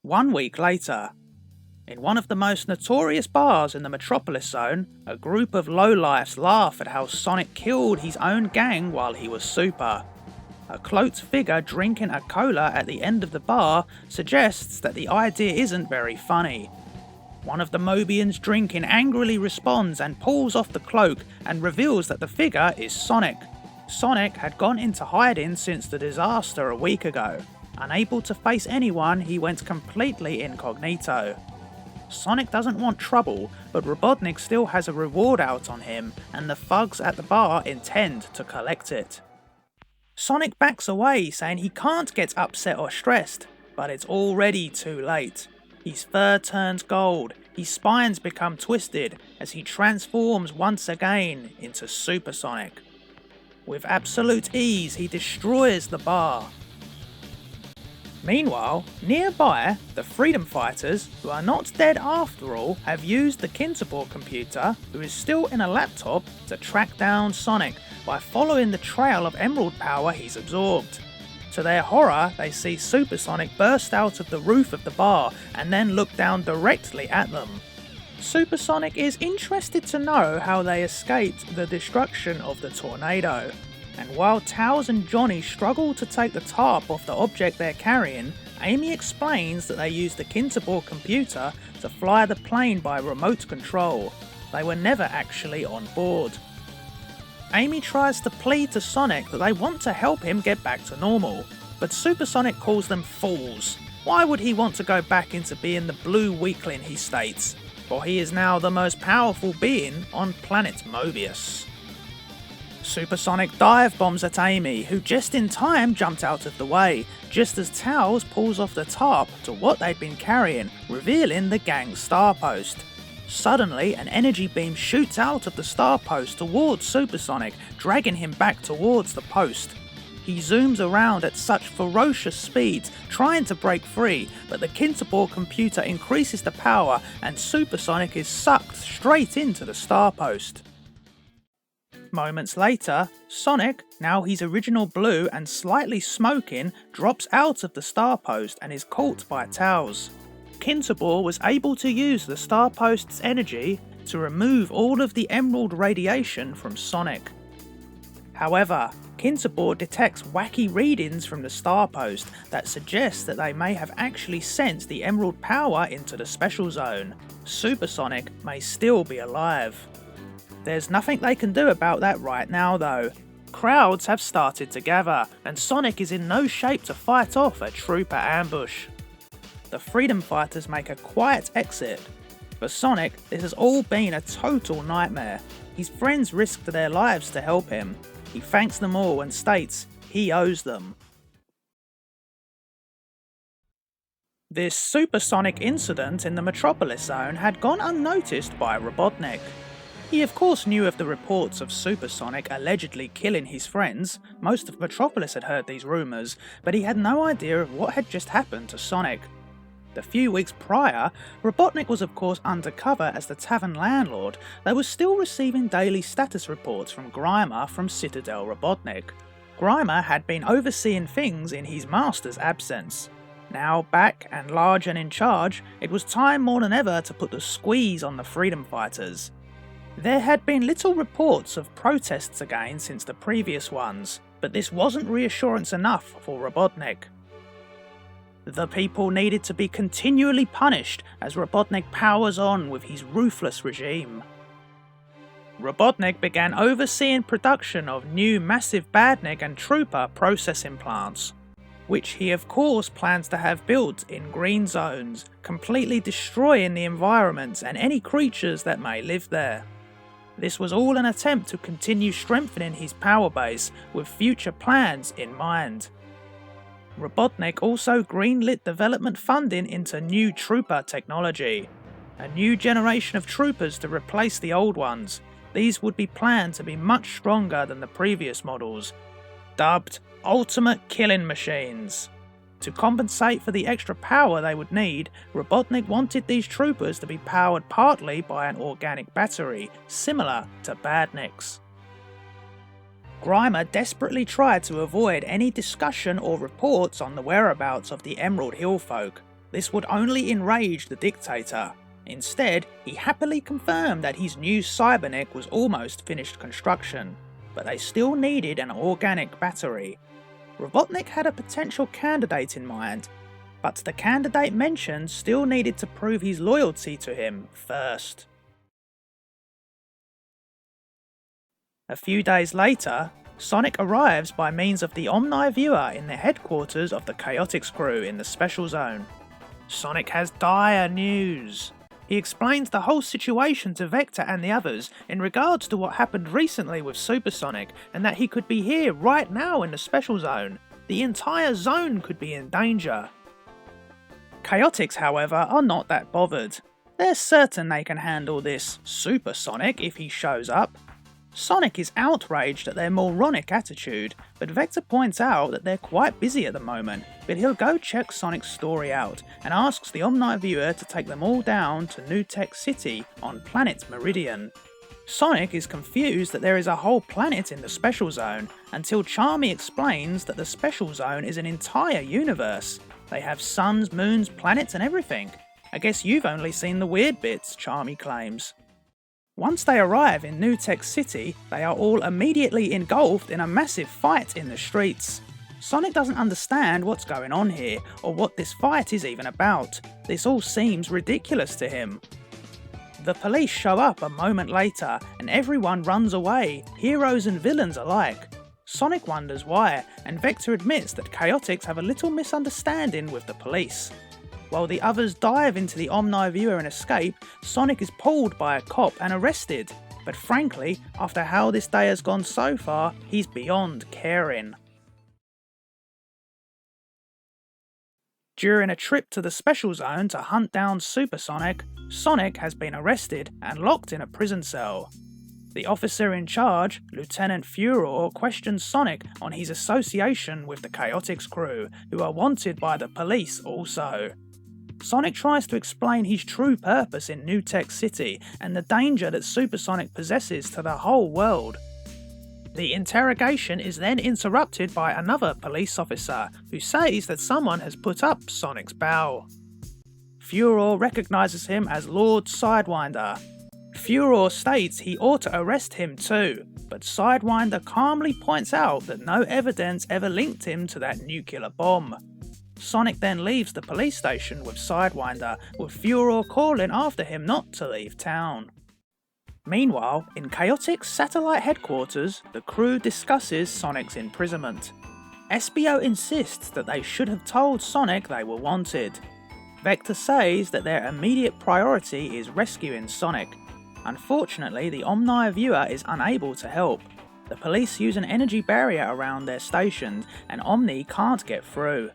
A: 1 week later, in one of the most notorious bars in the Metropolis Zone, a group of lowlifes laugh at how Sonic killed his own gang while he was super. A cloaked figure drinking a cola at the end of the bar suggests that the idea isn't very funny. One of the Mobiuns drinking angrily responds and pulls off the cloak and reveals that the figure is Sonic. Sonic had gone into hiding since the disaster a week ago. Unable to face anyone, he went completely incognito. Sonic doesn't want trouble, but Robotnik still has a reward out on him, and the thugs at the bar intend to collect it. Sonic backs away, saying he can't get upset or stressed, but it's already too late. His fur turns gold, his spines become twisted as he transforms once again into Super Sonic. With absolute ease, he destroys the bar. Meanwhile, nearby, the Freedom Fighters, who are not dead after all, have used the Kinterbor computer, who is still in a laptop, to track down Sonic by following the trail of emerald power he's absorbed. To their horror, they see Super Sonic burst out of the roof of the bar and then look down directly at them. Super Sonic is interested to know how they escaped the destruction of the tornado. And while Tails and Johnny struggle to take the tarp off the object they're carrying, Amy explains that they used the Kinterbor computer to fly the plane by remote control. They were never actually on board. Amy tries to plead to Sonic that they want to help him get back to normal, but Super Sonic calls them fools. Why would he want to go back into being the blue weakling, he states, for he is now the most powerful being on planet Mobius. Super Sonic dive bombs at Amy, who just in time jumped out of the way, just as Tails pulls off the tarp to what they'd been carrying, revealing the gang's star post. Suddenly, an energy beam shoots out of the star post towards Super Sonic, dragging him back towards the post. He zooms around at such ferocious speeds, trying to break free, but the Kinterbor computer increases the power and Super Sonic is sucked straight into the star post. Moments later, Sonic, now he's original blue and slightly smoking, drops out of the star post and is caught by Tails. Kinterbor was able to use the star post's energy to remove all of the emerald radiation from Sonic. However, Kinterbor detects wacky readings from the star post that suggest that they may have actually sent the emerald power into the special zone. Super Sonic may still be alive. There's nothing they can do about that right now though. Crowds have started to gather, and Sonic is in no shape to fight off a trooper ambush. The Freedom Fighters make a quiet exit. For Sonic, this has all been a total nightmare. His friends risked their lives to help him. He thanks them all and states he owes them. This supersonic incident in the Metropolis Zone had gone unnoticed by Robotnik. He of course knew of the reports of Supersonic allegedly killing his friends. Most of Metropolis had heard these rumours, but he had no idea of what had just happened to Sonic. The few weeks prior, Robotnik was of course undercover as the tavern landlord, though was still receiving daily status reports from Grimer from Citadel Robotnik. Grimer had been overseeing things in his master's absence. Now back and large and in charge, it was time more than ever to put the squeeze on the freedom fighters. There had been little reports of protests again since the previous ones, but this wasn't reassurance enough for Robotnik. The people needed to be continually punished as Robotnik powers on with his ruthless regime. Robotnik began overseeing production of new massive badnik and trooper processing plants, which he of course plans to have built in green zones, completely destroying the environments and any creatures that may live there. This was all an attempt to continue strengthening his power base with future plans in mind. Robotnik also greenlit development funding into new trooper technology. A new generation of troopers to replace the old ones. These would be planned to be much stronger than the previous models, dubbed Ultimate Killing Machines. To compensate for the extra power they would need, Robotnik wanted these troopers to be powered partly by an organic battery, similar to badniks. Grimer desperately tried to avoid any discussion or reports on the whereabouts of the Emerald Hill folk. This would only enrage the dictator. Instead, he happily confirmed that his new Cybernik was almost finished construction, but they still needed an organic battery. Robotnik had a potential candidate in mind, but the candidate mentioned still needed to prove his loyalty to him first. A few days later, Sonic arrives by means of the Omni Viewer in the headquarters of the Chaotix crew in the Special Zone. Sonic has dire news. He explains the whole situation to Vector and the others in regards to what happened recently with Supersonic and that he could be here right now in the Special Zone. The entire zone could be in danger. Chaotix, however, are not that bothered. They're certain they can handle this Supersonic if he shows up. Sonic is outraged at their moronic attitude, but Vector points out that they're quite busy at the moment, but he'll go check Sonic's story out, and asks the Omni Viewer to take them all down to New Tech City on planet Meridian. Sonic is confused that there is a whole planet in the Special Zone, until Charmy explains that the Special Zone is an entire universe. They have suns, moons, planets and everything. I guess you've only seen the weird bits, Charmy claims. Once they arrive in New Tech City, they are all immediately engulfed in a massive fight in the streets. Sonic doesn't understand what's going on here, or what this fight is even about. This all seems ridiculous to him. The police show up a moment later, and everyone runs away, heroes and villains alike. Sonic wonders why, and Vector admits that Chaotix have a little misunderstanding with the police. While the others dive into the Omni Viewer and escape, Sonic is pulled by a cop and arrested. But frankly, after how this day has gone so far, he's beyond caring. During a trip to the Special Zone to hunt down Supersonic, Sonic has been arrested and locked in a prison cell. The officer in charge, Lieutenant Furor, questions Sonic on his association with the Chaotix crew, who are wanted by the police also. Sonic tries to explain his true purpose in New Tech City and the danger that Supersonic possesses to the whole world. The interrogation is then interrupted by another police officer, who says that someone has put up Sonic's bow. Furor recognises him as Lord Sidewinder. Furor states he ought to arrest him too, but Sidewinder calmly points out that no evidence ever linked him to that nuclear bomb. Sonic then leaves the police station with Sidewinder, with Furor calling after him not to leave town. Meanwhile, in Chaotix satellite headquarters, the crew discusses Sonic's imprisonment. SBO insists that they should have told Sonic they were wanted. Vector says that their immediate priority is rescuing Sonic. Unfortunately, the Omni Viewer is unable to help. The police use an energy barrier around their stations, and Omni can't get through.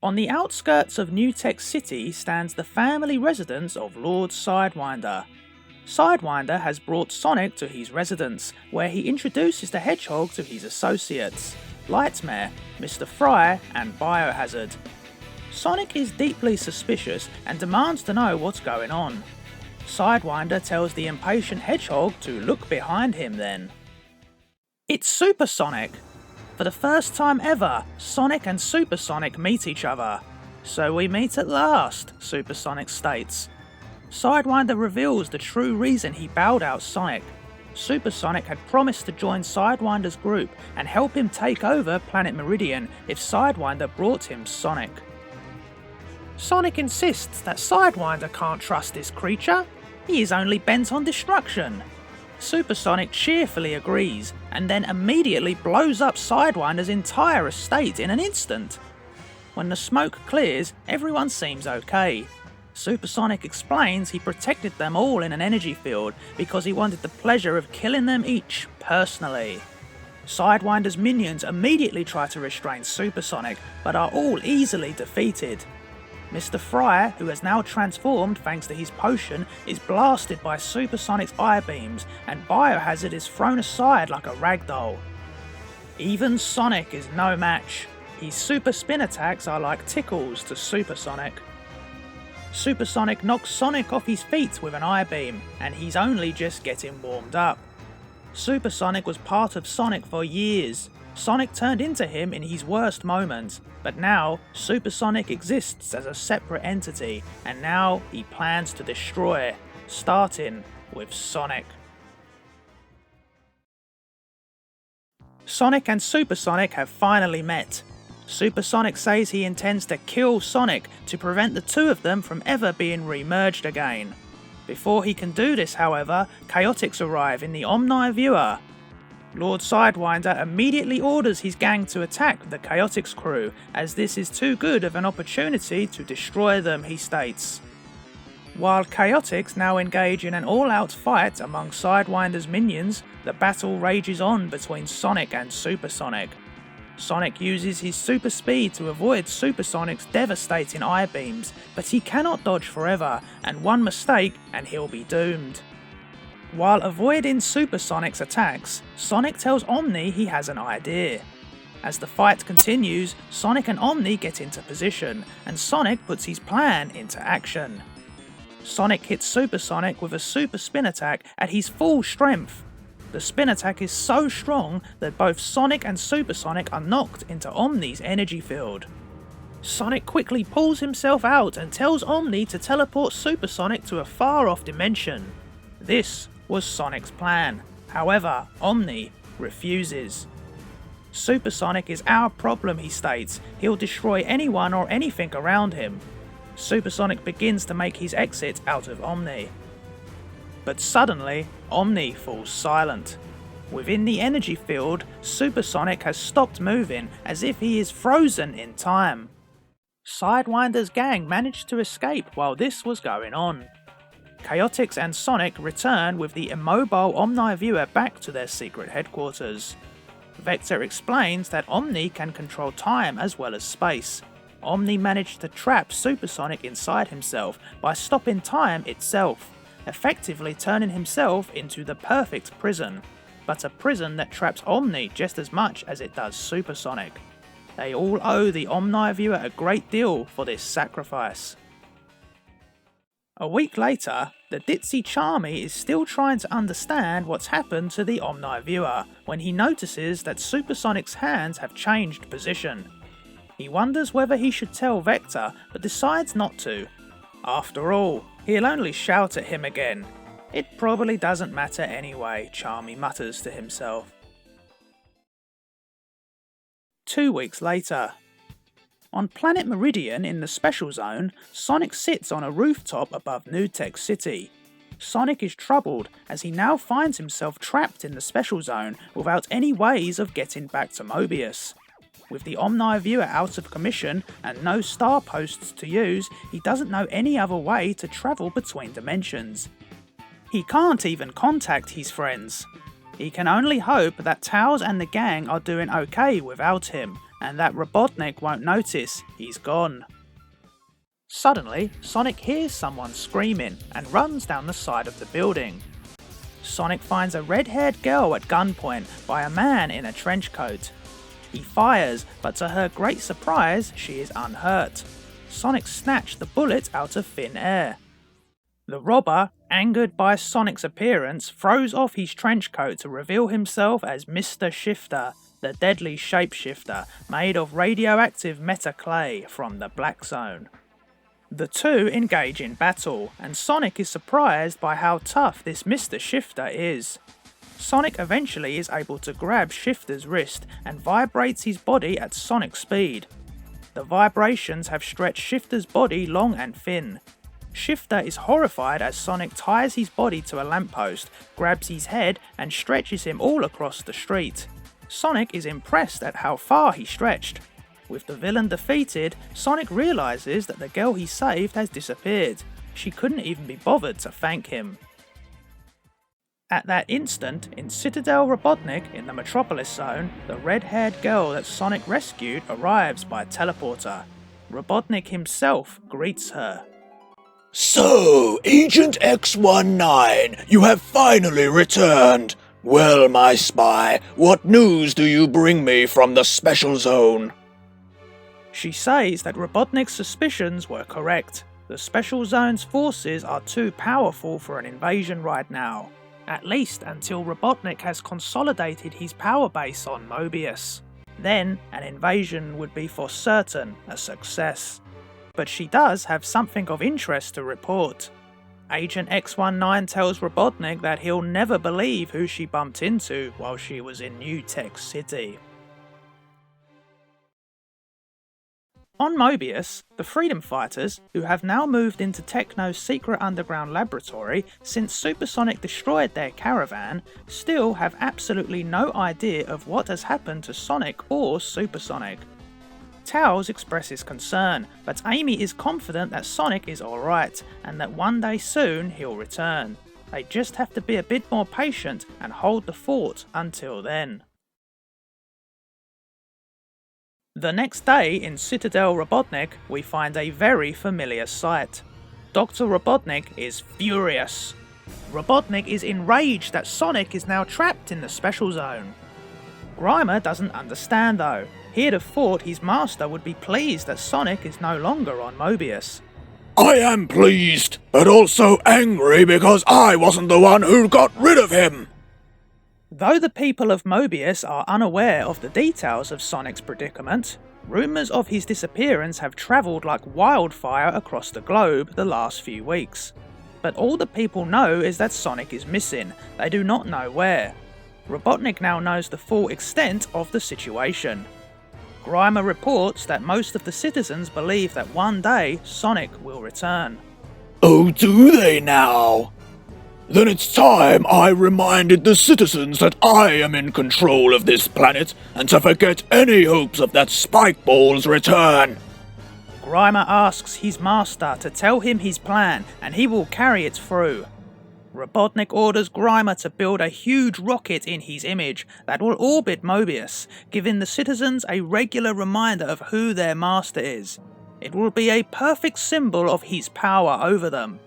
A: On the outskirts of New Tech City stands the family residence of Lord Sidewinder. Sidewinder has brought Sonic to his residence, where he introduces the Hedgehog to his associates, Lightmare, Mr. Fry and Biohazard. Sonic is deeply suspicious and demands to know what's going on. Sidewinder tells the impatient hedgehog to look behind him then. It's Super Sonic! For the first time ever, Sonic and Super Sonic meet each other. So we meet at last, Super Sonic states. Sidewinder reveals the true reason he bowed out Sonic. Super Sonic had promised to join Sidewinder's group and help him take over Planet Meridian if Sidewinder brought him Sonic. Sonic insists that Sidewinder can't trust this creature. He is only bent on destruction. Super Sonic cheerfully agrees, and then immediately blows up Sidewinder's entire estate in an instant. When the smoke clears, everyone seems okay. Super Sonic explains he protected them all in an energy field because he wanted the pleasure of killing them each personally. Sidewinder's minions immediately try to restrain Super Sonic, but are all easily defeated. Mr. Fryer, who has now transformed thanks to his potion, is blasted by Super Sonic's eye beams, and Biohazard is thrown aside like a ragdoll. Even Sonic is no match. His super spin attacks are like tickles to Super Sonic. Super Sonic knocks Sonic off his feet with an eye beam, and he's only just getting warmed up. Super Sonic was part of Sonic for years. Sonic turned into him in his worst moments, but now Super Sonic exists as a separate entity, and now he plans to destroy, starting with Sonic. Sonic and Super Sonic have finally met. Super Sonic says he intends to kill Sonic to prevent the two of them from ever being re-merged again. Before he can do this, however, Chaotix arrive in the Omni Viewer. Lord Sidewinder immediately orders his gang to attack the Chaotix crew, as this is too good of an opportunity to destroy them, he states. While Chaotix now engage in an all-out fight among Sidewinder's minions, the battle rages on between Sonic and Super Sonic. Sonic uses his super speed to avoid Super Sonic's devastating eye beams, but he cannot dodge forever, and one mistake and he'll be doomed. While avoiding Super Sonic's attacks, Sonic tells Omni he has an idea. As the fight continues, Sonic and Omni get into position, and Sonic puts his plan into action. Sonic hits Super Sonic with a super spin attack at his full strength. The spin attack is so strong that both Sonic and Super Sonic are knocked into Omni's energy field. Sonic quickly pulls himself out and tells Omni to teleport Super Sonic to a far-off dimension. This was Sonic's plan. However, Omni refuses. Super Sonic is our problem, he states. He'll destroy anyone or anything around him. Super Sonic begins to make his exit out of Omni. But suddenly, Omni falls silent. Within the energy field, Super Sonic has stopped moving as if he is frozen in time. Sidewinder's gang managed to escape while this was going on. Chaotix and Sonic return with the immobile Omni Viewer back to their secret headquarters. Vector explains that Omni can control time as well as space. Omni managed to trap Super Sonic inside himself by stopping time itself, effectively turning himself into the perfect prison, but a prison that traps Omni just as much as it does Super Sonic. They all owe the Omni Viewer a great deal for this sacrifice. A week later, the ditzy Charmy is still trying to understand what's happened to the Omni Viewer when he notices that Super Sonic's hands have changed position. He wonders whether he should tell Vector, but decides not to. After all, he'll only shout at him again. It probably doesn't matter anyway, Charmy mutters to himself. 2 weeks later. On Planet Meridian in the Special Zone, Sonic sits on a rooftop above New Tech City. Sonic is troubled as he now finds himself trapped in the Special Zone without any ways of getting back to Mobius. With the Omni Viewer out of commission and no star posts to use, he doesn't know any other way to travel between dimensions. He can't even contact his friends. He can only hope that Tails and the gang are doing okay without him, and that Robotnik won't notice he's gone. Suddenly, Sonic hears someone screaming and runs down the side of the building. Sonic finds a red-haired girl at gunpoint by a man in a trench coat. He fires, but to her great surprise, she is unhurt. Sonic snatched the bullet out of thin air. The robber, angered by Sonic's appearance, throws off his trench coat to reveal himself as Mr. Shifter, the deadly shapeshifter made of radioactive meta-clay from the Black Zone. The two engage in battle, and Sonic is surprised by how tough this Mr. Shifter is. Sonic eventually is able to grab Shifter's wrist and vibrates his body at Sonic speed. The vibrations have stretched Shifter's body long and thin. Shifter is horrified as Sonic ties his body to a lamppost, grabs his head and stretches him all across the street. Sonic is impressed at how far he stretched. With the villain defeated, Sonic realises that the girl he saved has disappeared. She couldn't even be bothered to thank him. At that instant, in Citadel Robotnik in the Metropolis Zone, the red-haired girl that Sonic rescued arrives by teleporter. Robotnik himself greets her.
B: So, Agent X-19, you have finally returned. Well, my spy, what news do you bring me from the Special Zone?
A: She says that Robotnik's suspicions were correct. The Special Zone's forces are too powerful for an invasion right now. At least until Robotnik has consolidated his power base on Mobius. Then, an invasion would be for certain a success. But she does have something of interest to report. Agent X-19 tells Robotnik that he'll never believe who she bumped into while she was in New Tech City. On Mobius, the Freedom Fighters, who have now moved into Techno's secret underground laboratory since Supersonic destroyed their caravan, still have absolutely no idea of what has happened to Sonic or Supersonic. Tails expresses concern, but Amy is confident that Sonic is alright, and that one day soon he'll return. They just have to be a bit more patient and hold the fort until then. The next day in Citadel Robotnik, we find a very familiar sight. Dr. Robotnik is furious. Robotnik is enraged that Sonic is now trapped in the Special Zone. Grimer doesn't understand though. He'd have thought his master would be pleased that Sonic is no longer on Mobius.
B: I am pleased, but also angry because I wasn't the one who got rid of him.
A: Though the people of Mobius are unaware of the details of Sonic's predicament, rumours of his disappearance have travelled like wildfire across the globe the last few weeks. But all the people know is that Sonic is missing, they do not know where. Robotnik now knows the full extent of the situation. Grimer reports that most of the citizens believe that one day Sonic will return.
B: Oh, do they now? Then it's time I reminded the citizens that I am in control of this planet and to forget any hopes of that Spike Ball's return.
A: Grimer asks his master to tell him his plan and he will carry it through. Robotnik orders Grimer to build a huge rocket in his image that will orbit Mobius, giving the citizens a regular reminder of who their master is. It will be a perfect symbol of his power over them.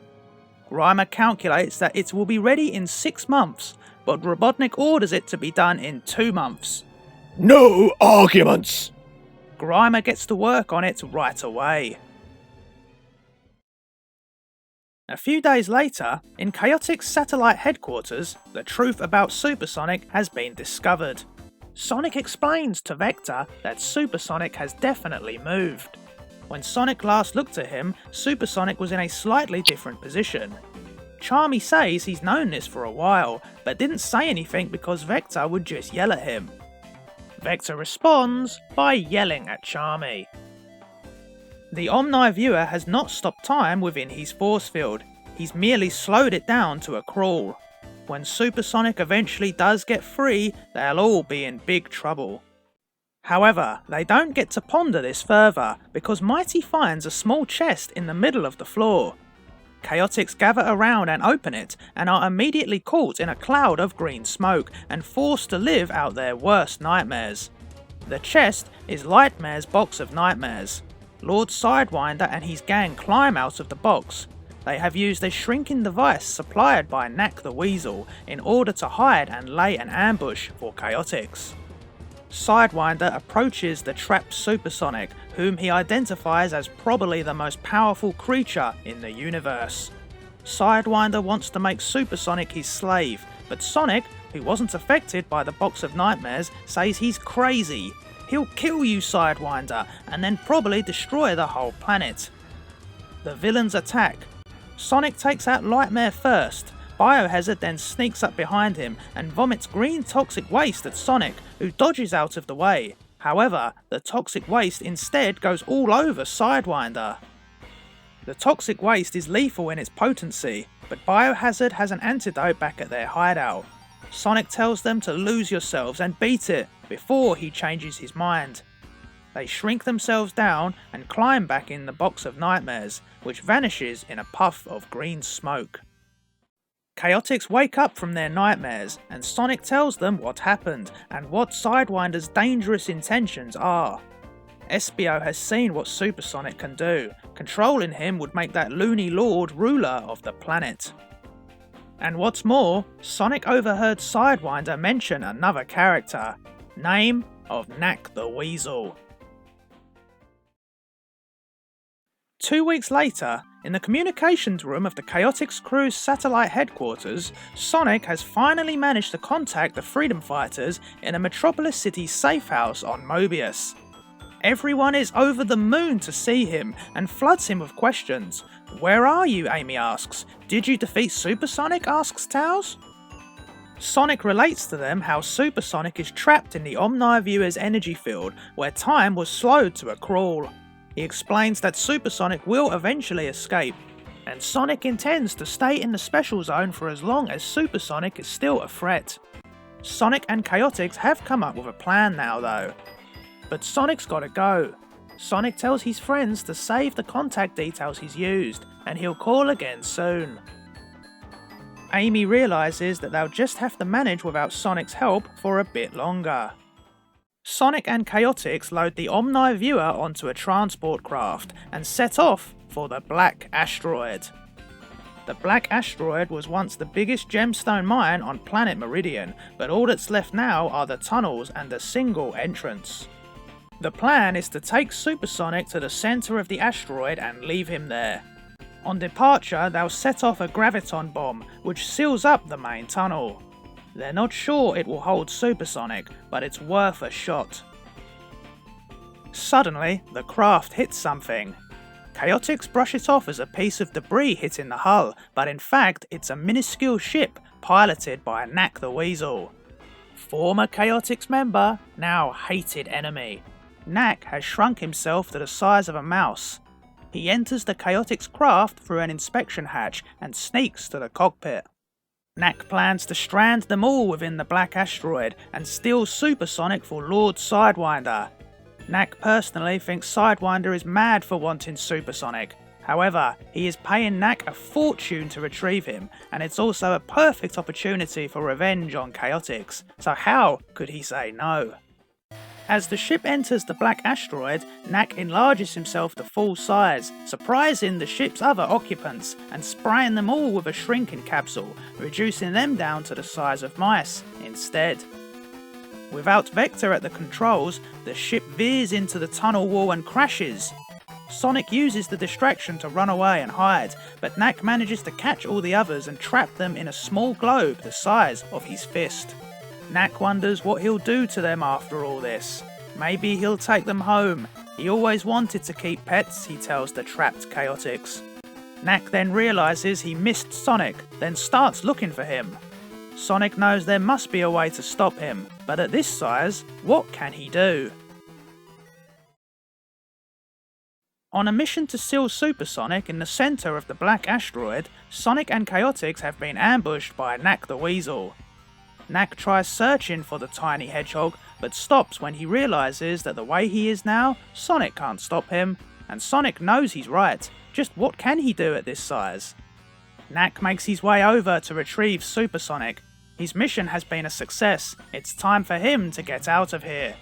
A: Grimer calculates that it will be ready in 6 months, but Robotnik orders it to be done in 2 months.
B: No arguments!
A: Grimer gets to work on it right away. A few days later, in Chaotix's satellite headquarters, the truth about Supersonic has been discovered. Sonic explains to Vector that Supersonic has definitely moved. When Sonic last looked at him, Supersonic was in a slightly different position. Charmy says he's known this for a while, but didn't say anything because Vector would just yell at him. Vector responds by yelling at Charmy. The Omni Viewer has not stopped time within his force field, he's merely slowed it down to a crawl. When Supersonic eventually does get free, they'll all be in big trouble. However, they don't get to ponder this further, because Mighty finds a small chest in the middle of the floor. Chaotix gather around and open it, and are immediately caught in a cloud of green smoke, and forced to live out their worst nightmares. The chest is Lightmare's box of nightmares. Lord Sidewinder and his gang climb out of the box. They have used a shrinking device supplied by Nack the Weasel in order to hide and lay an ambush for Chaotix. Sidewinder approaches the trapped Supersonic, whom he identifies as probably the most powerful creature in the universe. Sidewinder wants to make Supersonic his slave, but Sonic, who wasn't affected by the box of nightmares, says he's crazy. He'll kill you, Sidewinder, and then probably destroy the whole planet. The villains attack. Sonic takes out Nightmare first. Biohazard then sneaks up behind him and vomits green toxic waste at Sonic, who dodges out of the way. However, the toxic waste instead goes all over Sidewinder. The toxic waste is lethal in its potency, but Biohazard has an antidote back at their hideout. Sonic tells them to lose yourselves and beat it before he changes his mind. They shrink themselves down and climb back in the box of nightmares, which vanishes in a puff of green smoke. Chaotix wake up from their nightmares, and Sonic tells them what happened and what Sidewinder's dangerous intentions are. Espio has seen what Supersonic can do. Controlling him would make that loony lord ruler of the planet. And what's more, Sonic overheard Sidewinder mention another character. Name of Nack the Weasel. 2 weeks later, in the communications room of the Chaotix crew's satellite headquarters, Sonic has finally managed to contact the freedom fighters in a Metropolis City safe house on Mobius. Everyone is over the moon to see him and floods him with questions. "Where are you?" Amy asks. "Did you defeat Supersonic?" asks Tails. Sonic relates to them how Supersonic is trapped in the Omni Viewer's energy field, where time was slowed to a crawl. He explains that Supersonic will eventually escape, and Sonic intends to stay in the Special Zone for as long as Supersonic is still a threat. Sonic and Chaotix have come up with a plan now though. But Sonic's gotta go. Sonic tells his friends to save the contact details he's used, and he'll call again soon. Amy realises that they'll just have to manage without Sonic's help for a bit longer. Sonic and Chaotix load the Omni Viewer onto a transport craft and set off for the Black Asteroid. The Black Asteroid was once the biggest gemstone mine on planet Meridian, but all that's left now are the tunnels and a single entrance. The plan is to take Supersonic to the centre of the asteroid and leave him there. On departure, they'll set off a graviton bomb, which seals up the main tunnel. They're not sure it will hold Supersonic, but it's worth a shot. Suddenly, the craft hits something. Chaotix brush it off as a piece of debris hitting the hull, but in fact it's a minuscule ship piloted by Nack the Weasel. Former Chaotix member, now hated enemy. Nack has shrunk himself to the size of a mouse. He enters the Chaotix craft through an inspection hatch and sneaks to the cockpit. Nack plans to strand them all within the Black Asteroid and steal Supersonic for Lord Sidewinder. Nack personally thinks Sidewinder is mad for wanting Supersonic. However, he is paying Nack a fortune to retrieve him, and it's also a perfect opportunity for revenge on Chaotix, so how could he say no? As the ship enters the Black Asteroid, Nack enlarges himself to full size, surprising the ship's other occupants and spraying them all with a shrinking capsule, reducing them down to the size of mice instead. Without Vector at the controls, the ship veers into the tunnel wall and crashes. Sonic uses the distraction to run away and hide, but Nack manages to catch all the others and trap them in a small globe the size of his fist. Nack wonders what he'll do to them after all this. Maybe he'll take them home. He always wanted to keep pets, he tells the trapped Chaotix. Nack then realises he missed Sonic, then starts looking for him. Sonic knows there must be a way to stop him, but at this size, what can he do? On a mission to seal Supersonic in the centre of the Black Asteroid, Sonic and Chaotix have been ambushed by Nack the Weasel. Nack tries searching for the tiny hedgehog, but stops when he realises that the way he is now, Sonic can't stop him, and Sonic knows he's right. Just what can he do at this size? Nack makes his way over to retrieve Supersonic. His mission has been a success. It's time for him to get out of here.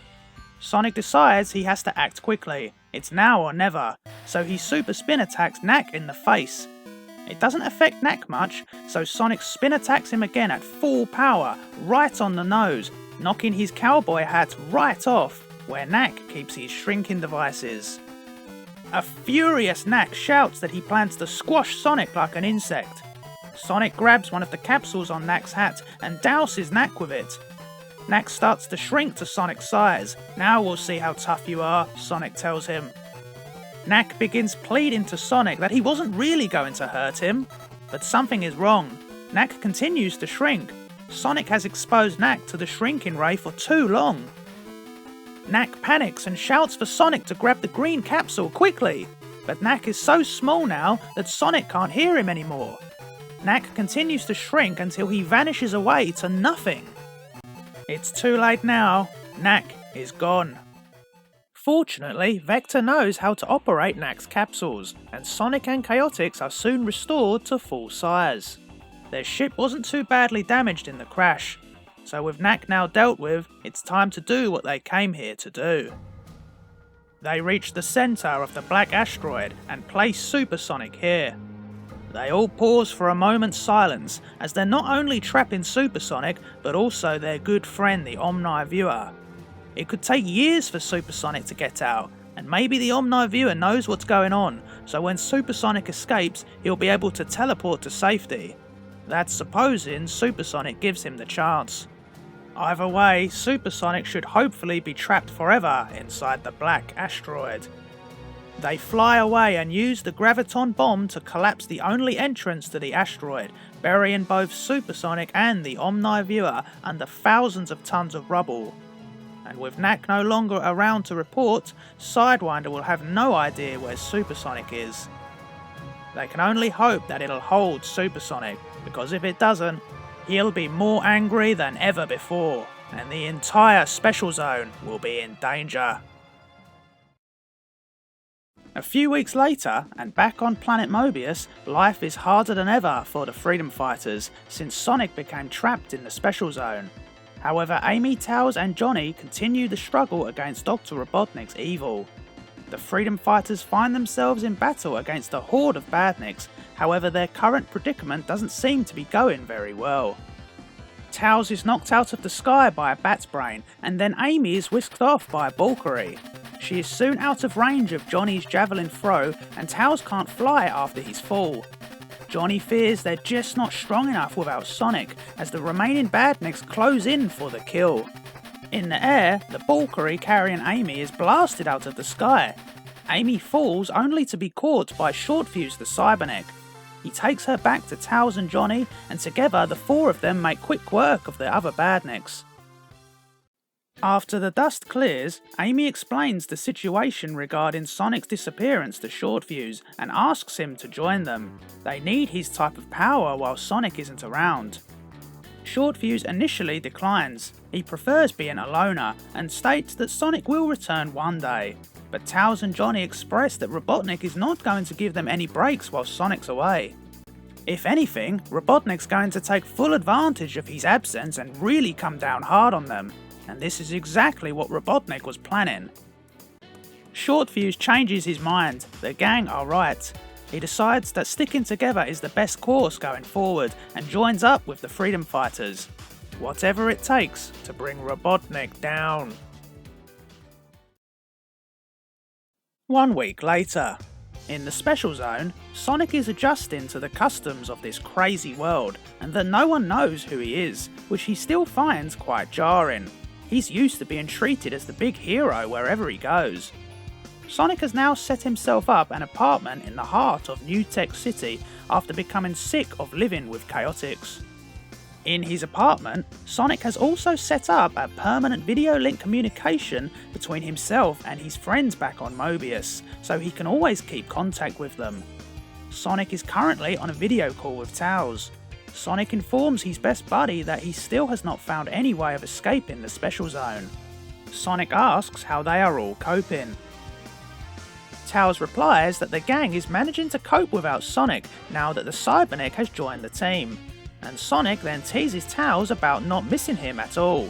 A: Sonic decides he has to act quickly. It's now or never, so he super spin attacks Nack in the face. It doesn't affect Nack much, so Sonic spin attacks him again at full power, right on the nose, knocking his cowboy hat right off where Nack keeps his shrinking devices. A furious Nack shouts that he plans to squash Sonic like an insect. Sonic grabs one of the capsules on Nack's hat and douses Nack with it. Nack starts to shrink to Sonic's size. "Now we'll see how tough you are," Sonic tells him. Nack begins pleading to Sonic that he wasn't really going to hurt him, but something is wrong. Nack continues to shrink. Sonic has exposed Nack to the shrinking ray for too long. Nack panics and shouts for Sonic to grab the green capsule quickly, but Nack is so small now that Sonic can't hear him anymore. Nack continues to shrink until he vanishes away to nothing. It's too late now. Nack is gone. Fortunately, Vector knows how to operate Nack's capsules, and Sonic and Chaotix are soon restored to full size. Their ship wasn't too badly damaged in the crash, so with Nack now dealt with, it's time to do what they came here to do. They reach the centre of the black asteroid and place Supersonic here. They all pause for a moment's silence, as they're not only trapping Supersonic, but also their good friend the Omni Viewer. It could take years for Supersonic to get out, and maybe the Omni Viewer knows what's going on, so when Supersonic escapes, he'll be able to teleport to safety. That's supposing Supersonic gives him the chance. Either way, Supersonic should hopefully be trapped forever inside the black asteroid. They fly away and use the graviton bomb to collapse the only entrance to the asteroid, burying both Supersonic and the Omni Viewer under thousands of tons of rubble. And with Nack no longer around to report, Sidewinder will have no idea where Supersonic is. They can only hope that it'll hold Supersonic, because if it doesn't, he'll be more angry than ever before, and the entire Special Zone will be in danger. A few weeks later, and back on planet Mobius, life is harder than ever for the Freedom Fighters, since Sonic became trapped in the Special Zone. However, Amy, Tails and Johnny continue the struggle against Dr. Robotnik's evil. The Freedom Fighters find themselves in battle against a horde of badniks, however their current predicament doesn't seem to be going very well. Tails is knocked out of the sky by a bat's brain, and then Amy is whisked off by a Valkyrie. She is soon out of range of Johnny's javelin throw, and Tails can't fly after his fall. Johnny fears they're just not strong enough without Sonic, as the remaining badniks close in for the kill. In the air, the Valkyrie carrying Amy is blasted out of the sky. Amy falls only to be caught by Shortfuse the Cybernik. He takes her back to Tails and Johnny, and together the four of them make quick work of the other badniks. After the dust clears, Amy explains the situation regarding Sonic's disappearance to Shortfuse and asks him to join them. They need his type of power while Sonic isn't around. Shortfuse initially declines. He prefers being a loner and states that Sonic will return one day. But Tails and Johnny express that Robotnik is not going to give them any breaks while Sonic's away. If anything, Robotnik's going to take full advantage of his absence and really come down hard on them. And this is exactly what Robotnik was planning. Shortfuse changes his mind. The gang are right. He decides that sticking together is the best course going forward and joins up with the Freedom Fighters. Whatever it takes to bring Robotnik down. 1 week later. In the Special Zone, Sonic is adjusting to the customs of this crazy world, and that no one knows who he is, which he still finds quite jarring. He's used to being treated as the big hero wherever he goes. Sonic has now set himself up an apartment in the heart of New Tech City after becoming sick of living with Chaotix. In his apartment, Sonic has also set up a permanent video link communication between himself and his friends back on Mobius, so he can always keep contact with them. Sonic is currently on a video call with Tails. Sonic informs his best buddy that he still has not found any way of escaping the Special Zone. Sonic asks how they are all coping. Tails replies that the gang is managing to cope without Sonic now that the Cybernik has joined the team, and Sonic then teases Tails about not missing him at all.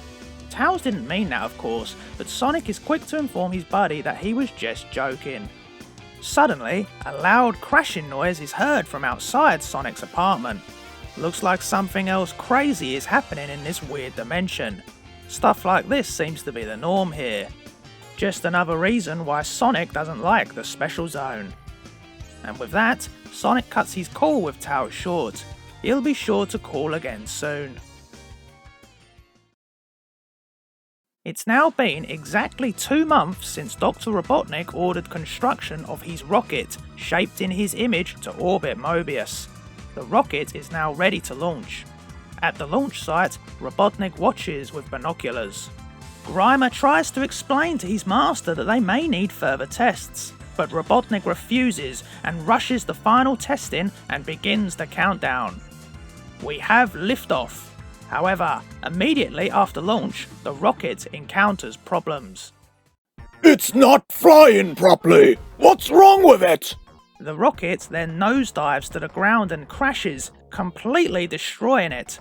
A: Tails didn't mean that of course, but Sonic is quick to inform his buddy that he was just joking. Suddenly, a loud crashing noise is heard from outside Sonic's apartment. Looks like something else crazy is happening in this weird dimension. Stuff like this seems to be the norm here. Just another reason why Sonic doesn't like the Special Zone. And with that, Sonic cuts his call with Tao short. He'll be sure to call again soon. It's now been exactly 2 months since Dr. Robotnik ordered construction of his rocket, shaped in his image to orbit Mobius. The rocket is now ready to launch. At the launch site, Robotnik watches with binoculars. Grimer tries to explain to his master that they may need further tests, but Robotnik refuses and rushes the final testing and begins the countdown. We have liftoff. However, immediately after launch, the rocket encounters problems.
B: It's not flying properly! What's wrong with it?
A: The rocket then nosedives to the ground and crashes, completely destroying it.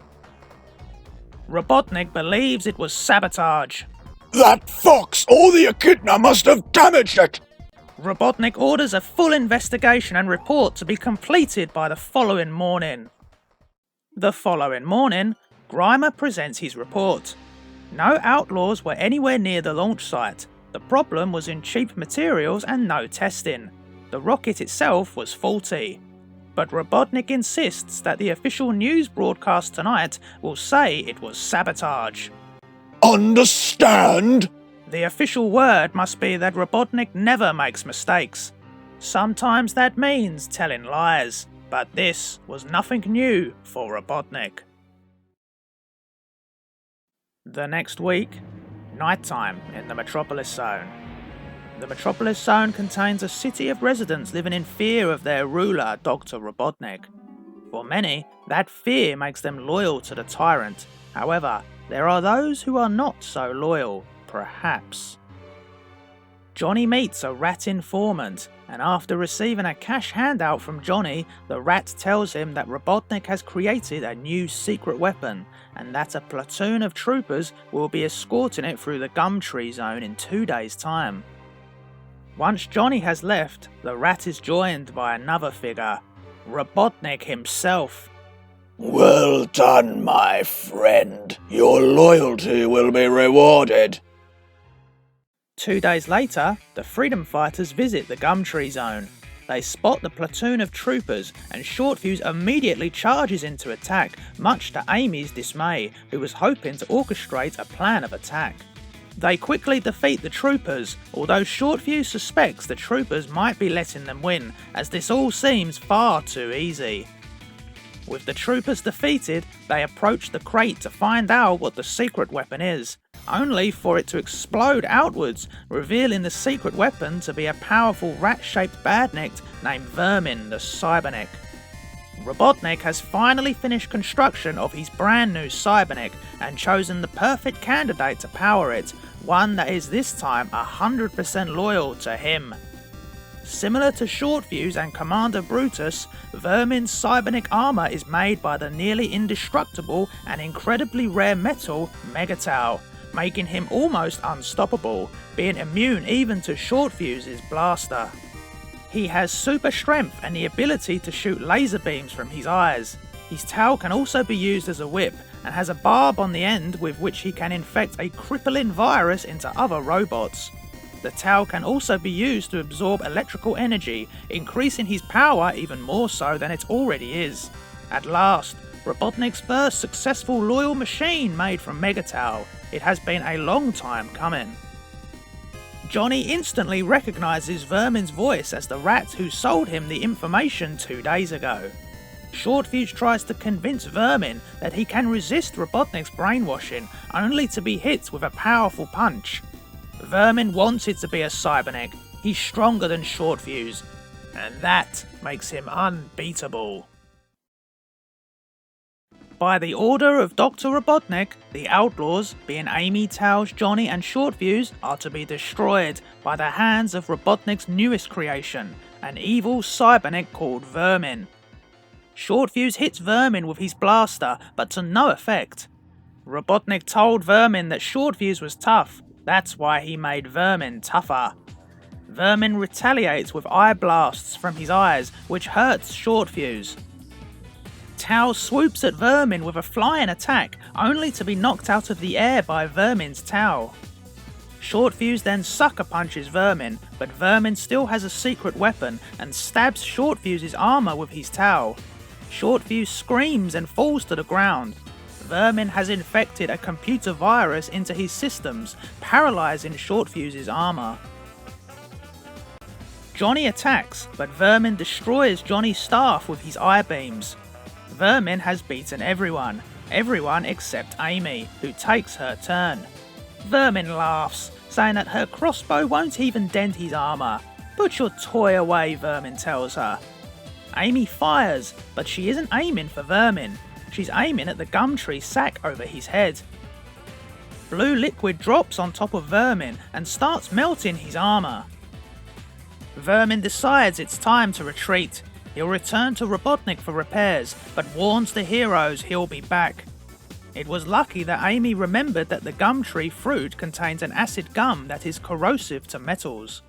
A: Robotnik believes it was sabotage.
B: That fox or the echidna must have damaged it!
A: Robotnik orders a full investigation and report to be completed by the following morning. The following morning, Grimer presents his report. No outlaws were anywhere near the launch site. The problem was in cheap materials and no testing. The rocket itself was faulty. But Robotnik insists that the official news broadcast tonight will say it was sabotage.
B: Understand?
A: The official word must be that Robotnik never makes mistakes. Sometimes that means telling lies, but this was nothing new for Robotnik. The next week, nighttime in the Metropolis Zone. The Metropolis Zone contains a city of residents living in fear of their ruler, Dr. Robotnik. For many, that fear makes them loyal to the tyrant. However, there are those who are not so loyal, perhaps. Johnny meets a rat informant, and after receiving a cash handout from Johnny, the rat tells him that Robotnik has created a new secret weapon, and that a platoon of troopers will be escorting it through the Gumtree Zone in 2 days' time. Once Johnny has left, the rat is joined by another figure, Robotnik himself.
B: Well done, my friend. Your loyalty will be rewarded.
A: 2 days later, the freedom fighters visit the Gumtree Zone. They spot the platoon of troopers, and Shortfuse immediately charges into attack, much to Amy's dismay, who was hoping to orchestrate a plan of attack. They quickly defeat the troopers, although Shortfuse suspects the troopers might be letting them win, as this all seems far too easy. With the troopers defeated, they approach the crate to find out what the secret weapon is, only for it to explode outwards, revealing the secret weapon to be a powerful rat-shaped badnik named Vermin the Cybernik. Robotnik has finally finished construction of his brand new Cybernik and chosen the perfect candidate to power it, one that is this time 100% loyal to him. Similar to Shortfuse and Commander Brutus, Vermin's Cybernik armour is made by the nearly indestructible and incredibly rare metal Megatau, making him almost unstoppable, being immune even to Shortfuse's blaster. He has super strength and the ability to shoot laser beams from his eyes. His tail can also be used as a whip, and has a barb on the end with which he can infect a crippling virus into other robots. The tail can also be used to absorb electrical energy, increasing his power even more so than it already is. At last, Robotnik's first successful loyal machine made from Megatau. It has been a long time coming. Johnny instantly recognises Vermin's voice as the rat who sold him the information 2 days ago. Shortfuse tries to convince Vermin that he can resist Robotnik's brainwashing, only to be hit with a powerful punch. Vermin wanted to be a Cybernik. He's stronger than Shortfuse, and that makes him unbeatable. By the order of Dr. Robotnik, the outlaws, being Amy, Taos, Johnny and Shortfuse, are to be destroyed by the hands of Robotnik's newest creation, an evil Cybernik called Vermin. Shortfuse hits Vermin with his blaster, but to no effect. Robotnik told Vermin that Shortfuse was tough, that's why he made Vermin tougher. Vermin retaliates with eye blasts from his eyes, which hurts Shortfuse. Tau swoops at Vermin with a flying attack, only to be knocked out of the air by Vermin's Tau. Shortfuse then sucker punches Vermin, but Vermin still has a secret weapon and stabs Shortfuse's armour with his Tau. Shortfuse screams and falls to the ground. Vermin has infected a computer virus into his systems, paralysing Shortfuse's armour. Johnny attacks, but Vermin destroys Johnny's staff with his eye beams. Vermin has beaten everyone except Amy, who takes her turn. Vermin laughs, saying that her crossbow won't even dent his armour. "Put your toy away," Vermin tells her. Amy fires, but she isn't aiming for Vermin. She's aiming at the gumtree sack over his head. Blue liquid drops on top of Vermin and starts melting his armour. Vermin decides it's time to retreat. He'll return to Robotnik for repairs, but warns the heroes he'll be back. It was lucky that Amy remembered that the gumtree fruit contains an acid gum that is corrosive to metals.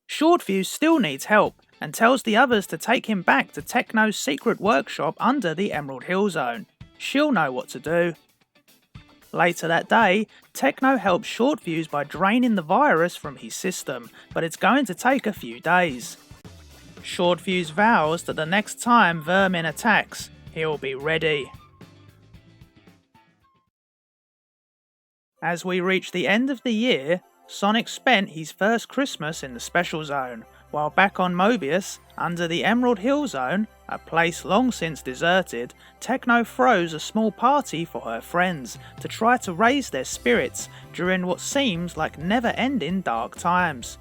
A: Shortfuse still needs help, and tells the others to take him back to Techno's secret workshop under the Emerald Hill Zone. She'll know what to do. Later that day, Techno helps Shortfuse by draining the virus from his system, but it's going to take a few days. Shortfuse vows that the next time Vermin attacks, he'll be ready. As we reach the end of the year, Sonic spent his first Christmas in the Special Zone, while back on Mobius, under the Emerald Hill Zone, a place long since deserted, Techno throws a small party for her friends to try to raise their spirits during what seems like never-ending dark times.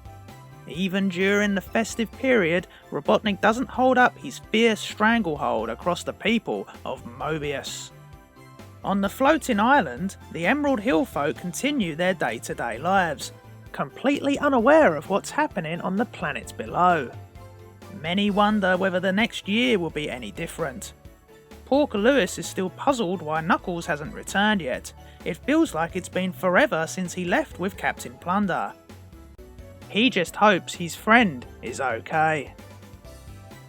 A: Even during the festive period, Robotnik doesn't hold up his fierce stranglehold across the people of Mobius. On the floating island, the Emerald Hill folk continue their day-to-day lives, completely unaware of what's happening on the planets below. Many wonder whether the next year will be any different. Porker Lewis is still puzzled why Knuckles hasn't returned yet. It feels like it's been forever since he left with Captain Plunder. He just hopes his friend is okay.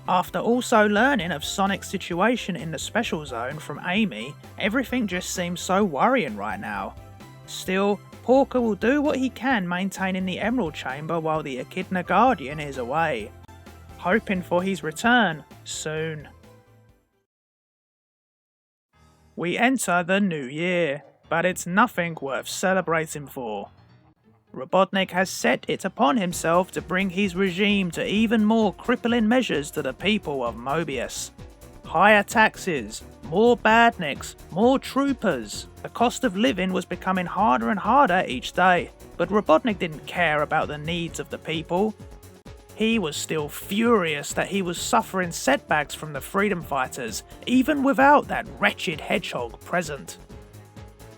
A: After also learning of Sonic's situation in the Special Zone from Amy, everything just seems so worrying right now. Still, Porker will do what he can maintaining the Emerald Chamber while the Echidna Guardian is away, hoping for his return soon. We enter the new year, but it's nothing worth celebrating for. Robotnik has set it upon himself to bring his regime to even more crippling measures to the people of Mobius. Higher taxes, more badniks, more troopers. The cost of living was becoming harder and harder each day, but Robotnik didn't care about the needs of the people. He was still furious that he was suffering setbacks from the freedom fighters, even without that wretched hedgehog present.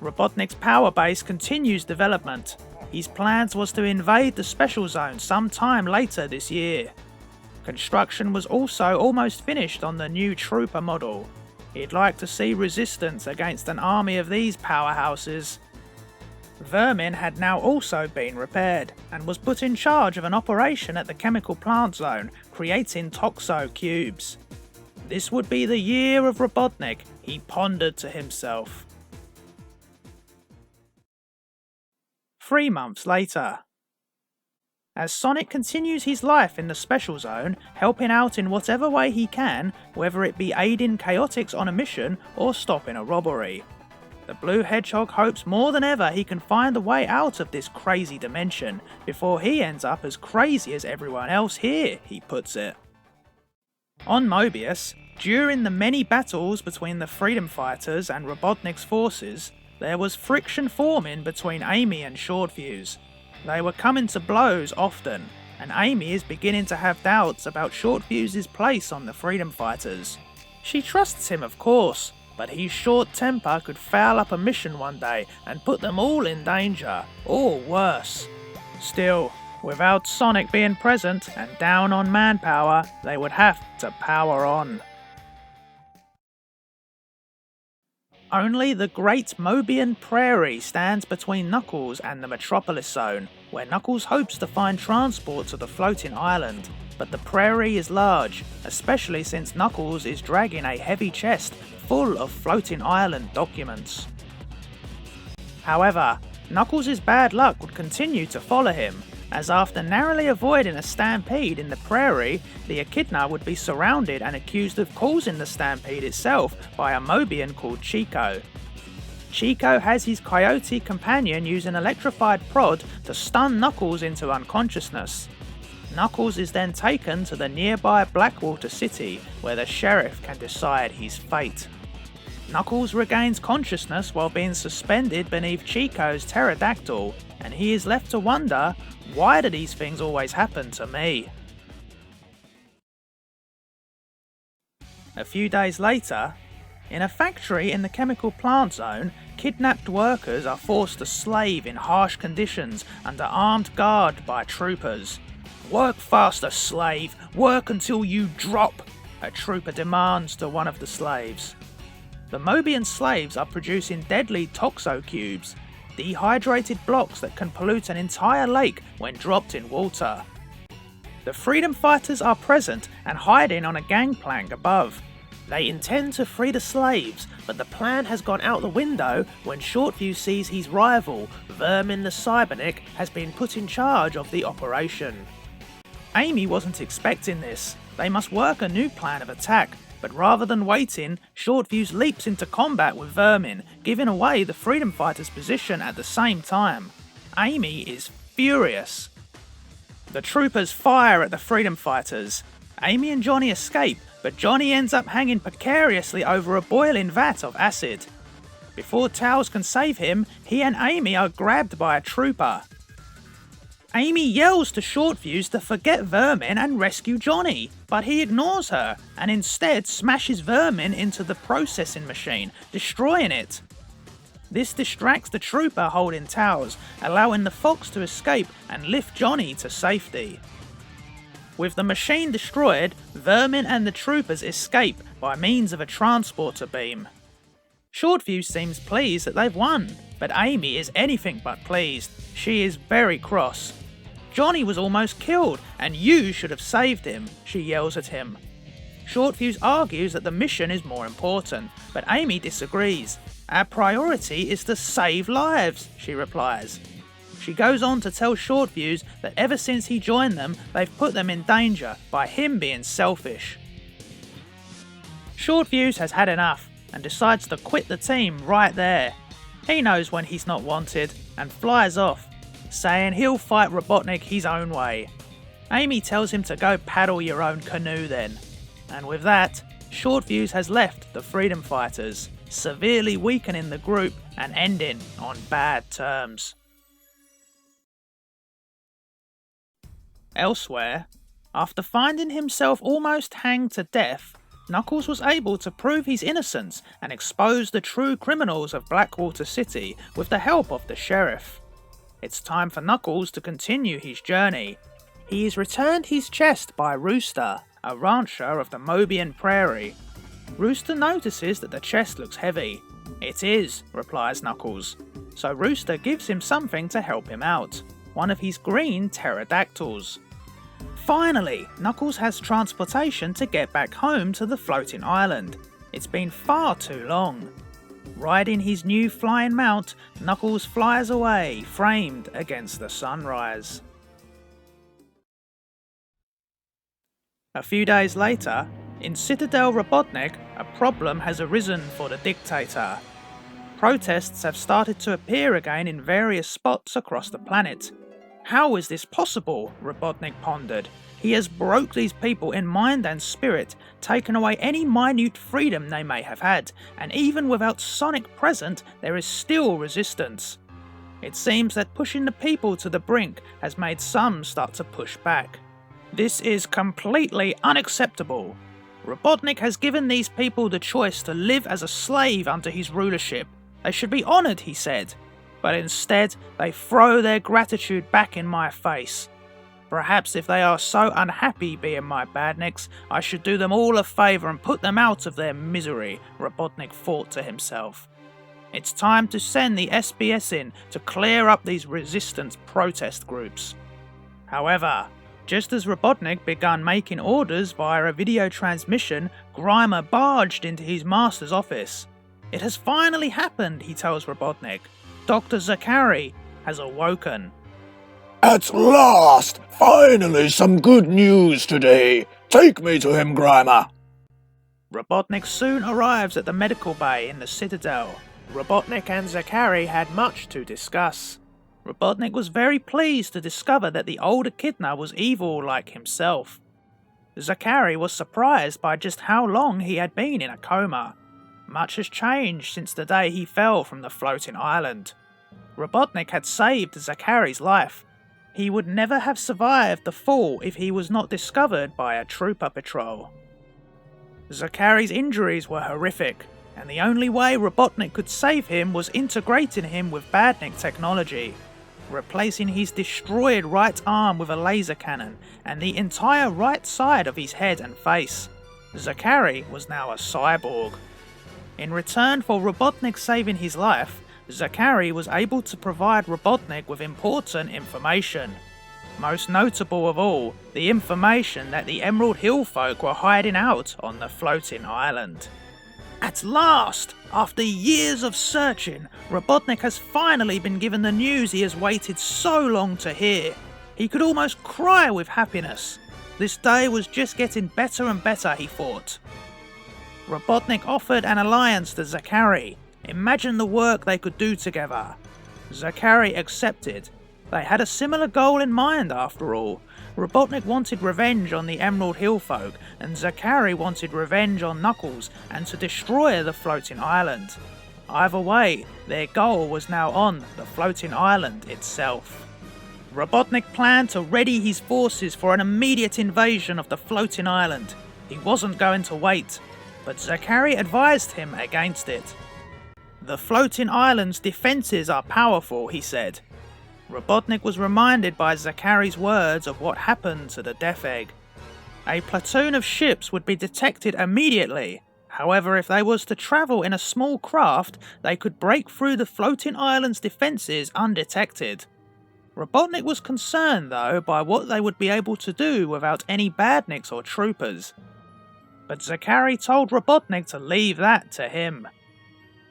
A: Robotnik's power base continues development. His plans was to invade the Special Zone sometime later this year. Construction was also almost finished on the new Trooper model. He'd like to see resistance against an army of these powerhouses. Vermin had now also been repaired, and was put in charge of an operation at the Chemical Plant Zone, creating Toxo Cubes. This would be the year of Robotnik, he pondered to himself. 3 months later. As Sonic continues his life in the Special Zone, helping out in whatever way he can, whether it be aiding Chaotix on a mission or stopping a robbery. The Blue Hedgehog hopes more than ever he can find a way out of this crazy dimension, before he ends up as crazy as everyone else here, he puts it. On Mobius, during the many battles between the Freedom Fighters and Robotnik's forces, there was friction forming between Amy and Shortfuse. They were coming to blows often, and Amy is beginning to have doubts about Shortfuse's place on the Freedom Fighters. She trusts him, of course, but his short temper could foul up a mission one day and put them all in danger, or worse. Still, without Sonic being present and down on manpower, they would have to power on. Only the Great Mobian Prairie stands between Knuckles and the Metropolis Zone, where Knuckles hopes to find transport to the floating island, but the prairie is large, especially since Knuckles is dragging a heavy chest full of floating island documents. However, Knuckles' bad luck would continue to follow him, as after narrowly avoiding a stampede in the prairie, the Echidna would be surrounded and accused of causing the stampede itself by a Mobian called Chico. Chico has his coyote companion use an electrified prod to stun Knuckles into unconsciousness. Knuckles is then taken to the nearby Blackwater City, where the sheriff can decide his fate. Knuckles regains consciousness while being suspended beneath Chico's pterodactyl, and he is left to wonder, why do these things always happen to me? A few days later, in a factory in the chemical plant zone, kidnapped workers are forced to slave in harsh conditions under armed guard by troopers. "Work faster, slave! Work until you drop!" a trooper demands to one of the slaves. The Mobian slaves are producing deadly toxo-cubes, dehydrated blocks that can pollute an entire lake when dropped in water. The freedom fighters are present and hiding on a gangplank above. They intend to free the slaves, but the plan has gone out the window when Shortfuse sees his rival, Vermin the Cybernik, has been put in charge of the operation. Amy wasn't expecting this. They must work a new plan of attack, but rather than waiting, Shortfuse leaps into combat with Vermin, giving away the freedom fighters' position at the same time. Amy is furious. The troopers fire at the freedom fighters. Amy and Johnny escape, but Johnny ends up hanging precariously over a boiling vat of acid. Before Tails can save him, he and Amy are grabbed by a trooper. Amy yells to Shortfuse to forget Vermin and rescue Johnny, but he ignores her and instead smashes Vermin into the processing machine, destroying it. This distracts the trooper holding Tails, allowing the fox to escape and lift Johnny to safety. With the machine destroyed, Vermin and the troopers escape by means of a transporter beam. Shortfuse seems pleased that they've won, but Amy is anything but pleased. She is very cross. "Johnny was almost killed, and you should have saved him," she yells at him. Shortfuse argues that the mission is more important, but Amy disagrees. "Our priority is to save lives," she replies. She goes on to tell Shortfuse that ever since he joined them, they've put them in danger by him being selfish. Shortfuse has had enough and decides to quit the team right there. He knows when he's not wanted and flies off, saying he'll fight Robotnik his own way. Amy tells him to go paddle your own canoe then. And with that, Shortfuse has left the freedom fighters, severely weakening the group and ending on bad terms. Elsewhere, after finding himself almost hanged to death, Knuckles was able to prove his innocence and expose the true criminals of Blackwater City with the help of the sheriff. It's time for Knuckles to continue his journey. He is returned his chest by Rooster, a rancher of the Mobian Prairie. Rooster notices that the chest looks heavy. "It is," replies Knuckles. So Rooster gives him something to help him out, one of his green pterodactyls. Finally, Knuckles has transportation to get back home to the floating island. It's been far too long. Riding his new flying mount, Knuckles flies away, framed against the sunrise. A few days later, in Citadel Robotnik, a problem has arisen for the dictator. Protests have started to appear again in various spots across the planet. How is this possible? Robotnik pondered. He has broke these people in mind and spirit, taken away any minute freedom they may have had, and even without Sonic present, there is still resistance. It seems that pushing the people to the brink has made some start to push back. This is completely unacceptable. Robotnik has given these people the choice to live as a slave under his rulership. They should be honoured, he said. But instead, they throw their gratitude back in my face. Perhaps if they are so unhappy being my badniks, I should do them all a favour and put them out of their misery, Robotnik thought to himself. It's time to send the SBS in to clear up these resistance protest groups. However, Just as Robotnik began making orders via a video transmission, Grimer barged into his master's office. "It has finally happened," he tells Robotnik. "Dr. Zachary has awoken."
B: At last! Finally some good news today! Take me to him, Grimer!
A: Robotnik soon arrives at the medical bay in the Citadel. Robotnik and Zachary had much to discuss. Robotnik was very pleased to discover that the old echidna was evil like himself. Zachary was surprised by just how long he had been in a coma. Much has changed since the day he fell from the floating island. Robotnik had saved Zachary's life. He would never have survived the fall if he was not discovered by a trooper patrol. Zachary's injuries were horrific, and the only way Robotnik could save him was integrating him with badnik technology, replacing his destroyed right arm with a laser cannon and the entire right side of his head and face. Zachary was now a cyborg. In return for Robotnik saving his life, Zachary was able to provide Robotnik with important information. Most notable of all, the information that the Emerald Hill folk were hiding out on the floating island. At last! After years of searching, Robotnik has finally been given the news he has waited so long to hear. He could almost cry with happiness. This day was just getting better and better, he thought. Robotnik offered an alliance to Zachary. Imagine the work they could do together. Zachary accepted. They had a similar goal in mind after all. Robotnik wanted revenge on the Emerald Hill folk, and Zachary wanted revenge on Knuckles and to destroy the floating island. Either way, their goal was now on the floating island itself. Robotnik planned to ready his forces for an immediate invasion of the floating island. He wasn't going to wait, but Zachary advised him against it. "The floating island's defences are powerful," he said. Robotnik was reminded by Zachary's words of what happened to the Death Egg. A platoon of ships would be detected immediately. However, if they was to travel in a small craft, they could break through the floating island's defences undetected. Robotnik was concerned though by what they would be able to do without any badniks or troopers. But Zachary told Robotnik to leave that to him.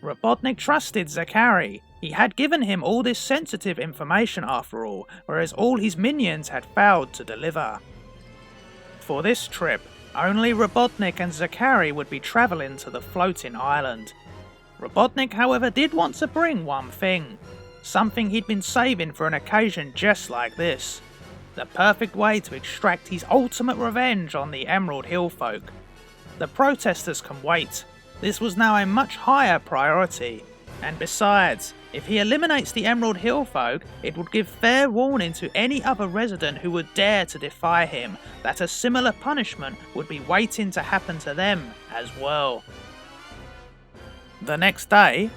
A: Robotnik trusted Zachary. He had given him all this sensitive information after all, whereas all his minions had failed to deliver. For this trip, only Robotnik and Zachary would be travelling to the floating island. Robotnik, however, did want to bring one thing. Something he'd been saving for an occasion just like this. The perfect way to extract his ultimate revenge on the Emerald Hill folk. The protesters can wait. This was now a much higher priority. And besides, if he eliminates the Emerald Hill folk, it would give fair warning to any other resident who would dare to defy him that a similar punishment would be waiting to happen to them as well. The next day,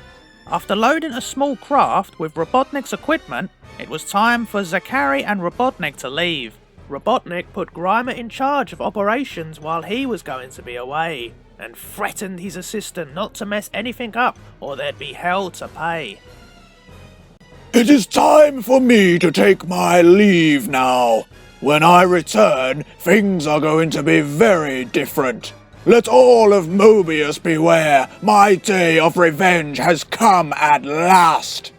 A: after loading a small craft with Robotnik's equipment, it was time for Zachary and Robotnik to leave. Robotnik put Grimer in charge of operations while he was going to be away, and threatened his assistant not to mess anything up or there'd be hell to pay.
B: It is time for me to take my leave now. When I return, things are going to be very different. Let all of Mobius beware, my day of revenge has come at last.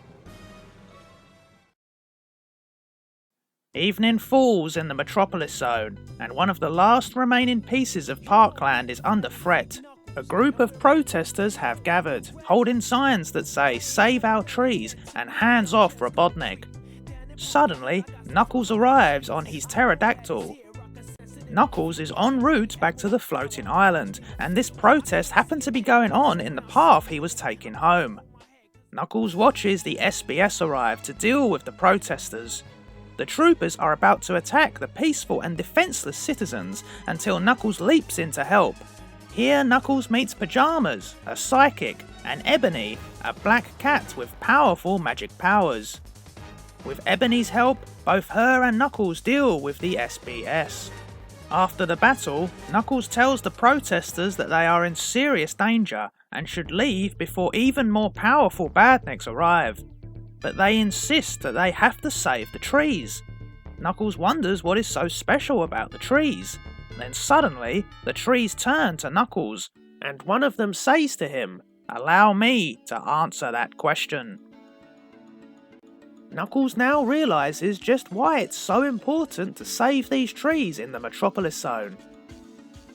A: Evening falls in the Metropolis Zone, and one of the last remaining pieces of Parkland is under threat. A group of protesters have gathered, holding signs that say "Save our trees" and "Hands off Robotnik." Suddenly, Knuckles arrives on his pterodactyl. Knuckles is en route back to the floating island, and this protest happened to be going on in the path he was taking home. Knuckles watches the SBS arrive to deal with the protesters. The troopers are about to attack the peaceful and defenceless citizens until Knuckles leaps in to help. Here Knuckles meets Pajamas, a psychic, and Ebony, a black cat with powerful magic powers. With Ebony's help, both her and Knuckles deal with the SBS. After the battle, Knuckles tells the protesters that they are in serious danger and should leave before even more powerful badniks arrive. But they insist that they have to save the trees. Knuckles wonders what is so special about the trees. Then suddenly, the trees turn to Knuckles, and one of them says to him, "Allow me to answer that question." Knuckles now realises just why it's so important to save these trees in the Metropolis Zone.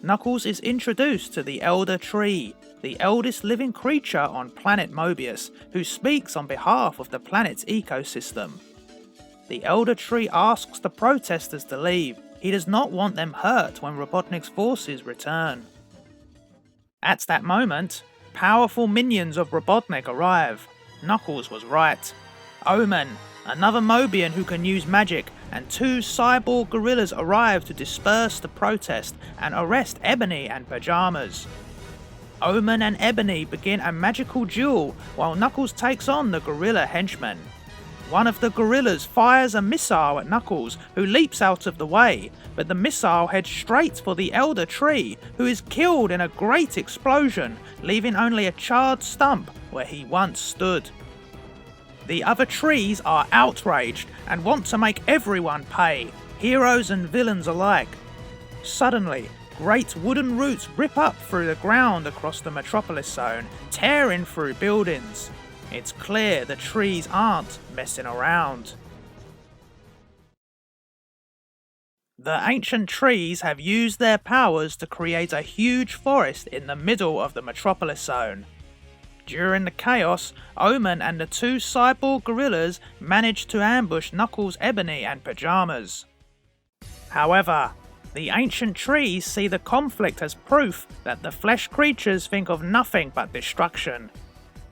A: Knuckles is introduced to the Elder Tree, the eldest living creature on planet Mobius, who speaks on behalf of the planet's ecosystem. The Elder Tree asks the protesters to leave. He does not want them hurt when Robotnik's forces return. At that moment, powerful minions of Robotnik arrive. Knuckles was right. Omen, another Mobian who can use magic, and 2 cyborg gorillas arrive to disperse the protest and arrest Ebony and Pajamas. Omen and Ebony begin a magical duel while Knuckles takes on the gorilla henchman. One of the gorillas fires a missile at Knuckles, who leaps out of the way, but the missile heads straight for the Elder Tree, who is killed in a great explosion, leaving only a charred stump where he once stood. The other trees are outraged and want to make everyone pay, heroes and villains alike. Suddenly, great wooden roots rip up through the ground across the Metropolis Zone, tearing through buildings. It's clear the trees aren't messing around. The ancient trees have used their powers to create a huge forest in the middle of the Metropolis Zone. During the chaos, Omen and the 2 cyborg gorillas manage to ambush Knuckles, Ebony and Pajamas. However, the ancient trees see the conflict as proof that the flesh creatures think of nothing but destruction.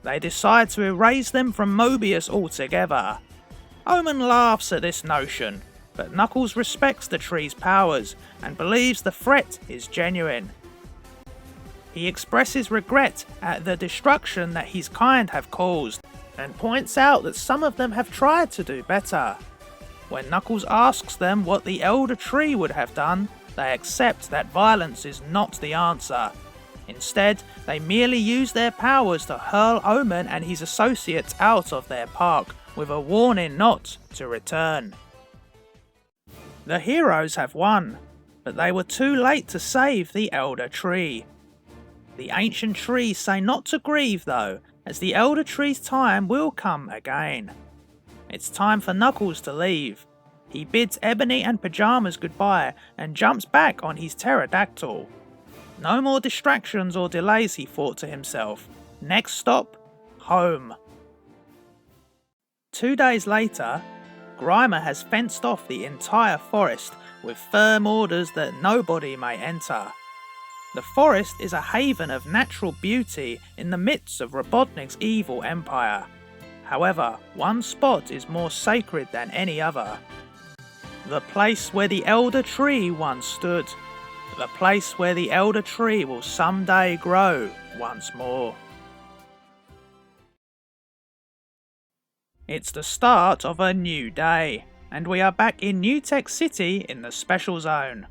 A: They decide to erase them from Mobius altogether. Omen laughs at this notion, but Knuckles respects the tree's powers and believes the threat is genuine. He expresses regret at the destruction that his kind have caused, and points out that some of them have tried to do better. When Knuckles asks them what the Elder Tree would have done, they accept that violence is not the answer. Instead, they merely use their powers to hurl Omen and his associates out of their park, with a warning not to return. The heroes have won, but they were too late to save the Elder Tree. The ancient trees say not to grieve though, as the Elder Tree's time will come again. It's time for Knuckles to leave. He bids Ebony and Pajamas goodbye and jumps back on his pterodactyl. No more distractions or delays, he thought to himself. Next stop, home. 2 days later, Grimer has fenced off the entire forest with firm orders that nobody may enter. The forest is a haven of natural beauty in the midst of Robotnik's evil empire. However, one spot is more sacred than any other. The place where the Elder Tree once stood. The place where the Elder Tree will someday grow once more. It's the start of a new day, and we are back in New Tech City in the Special Zone.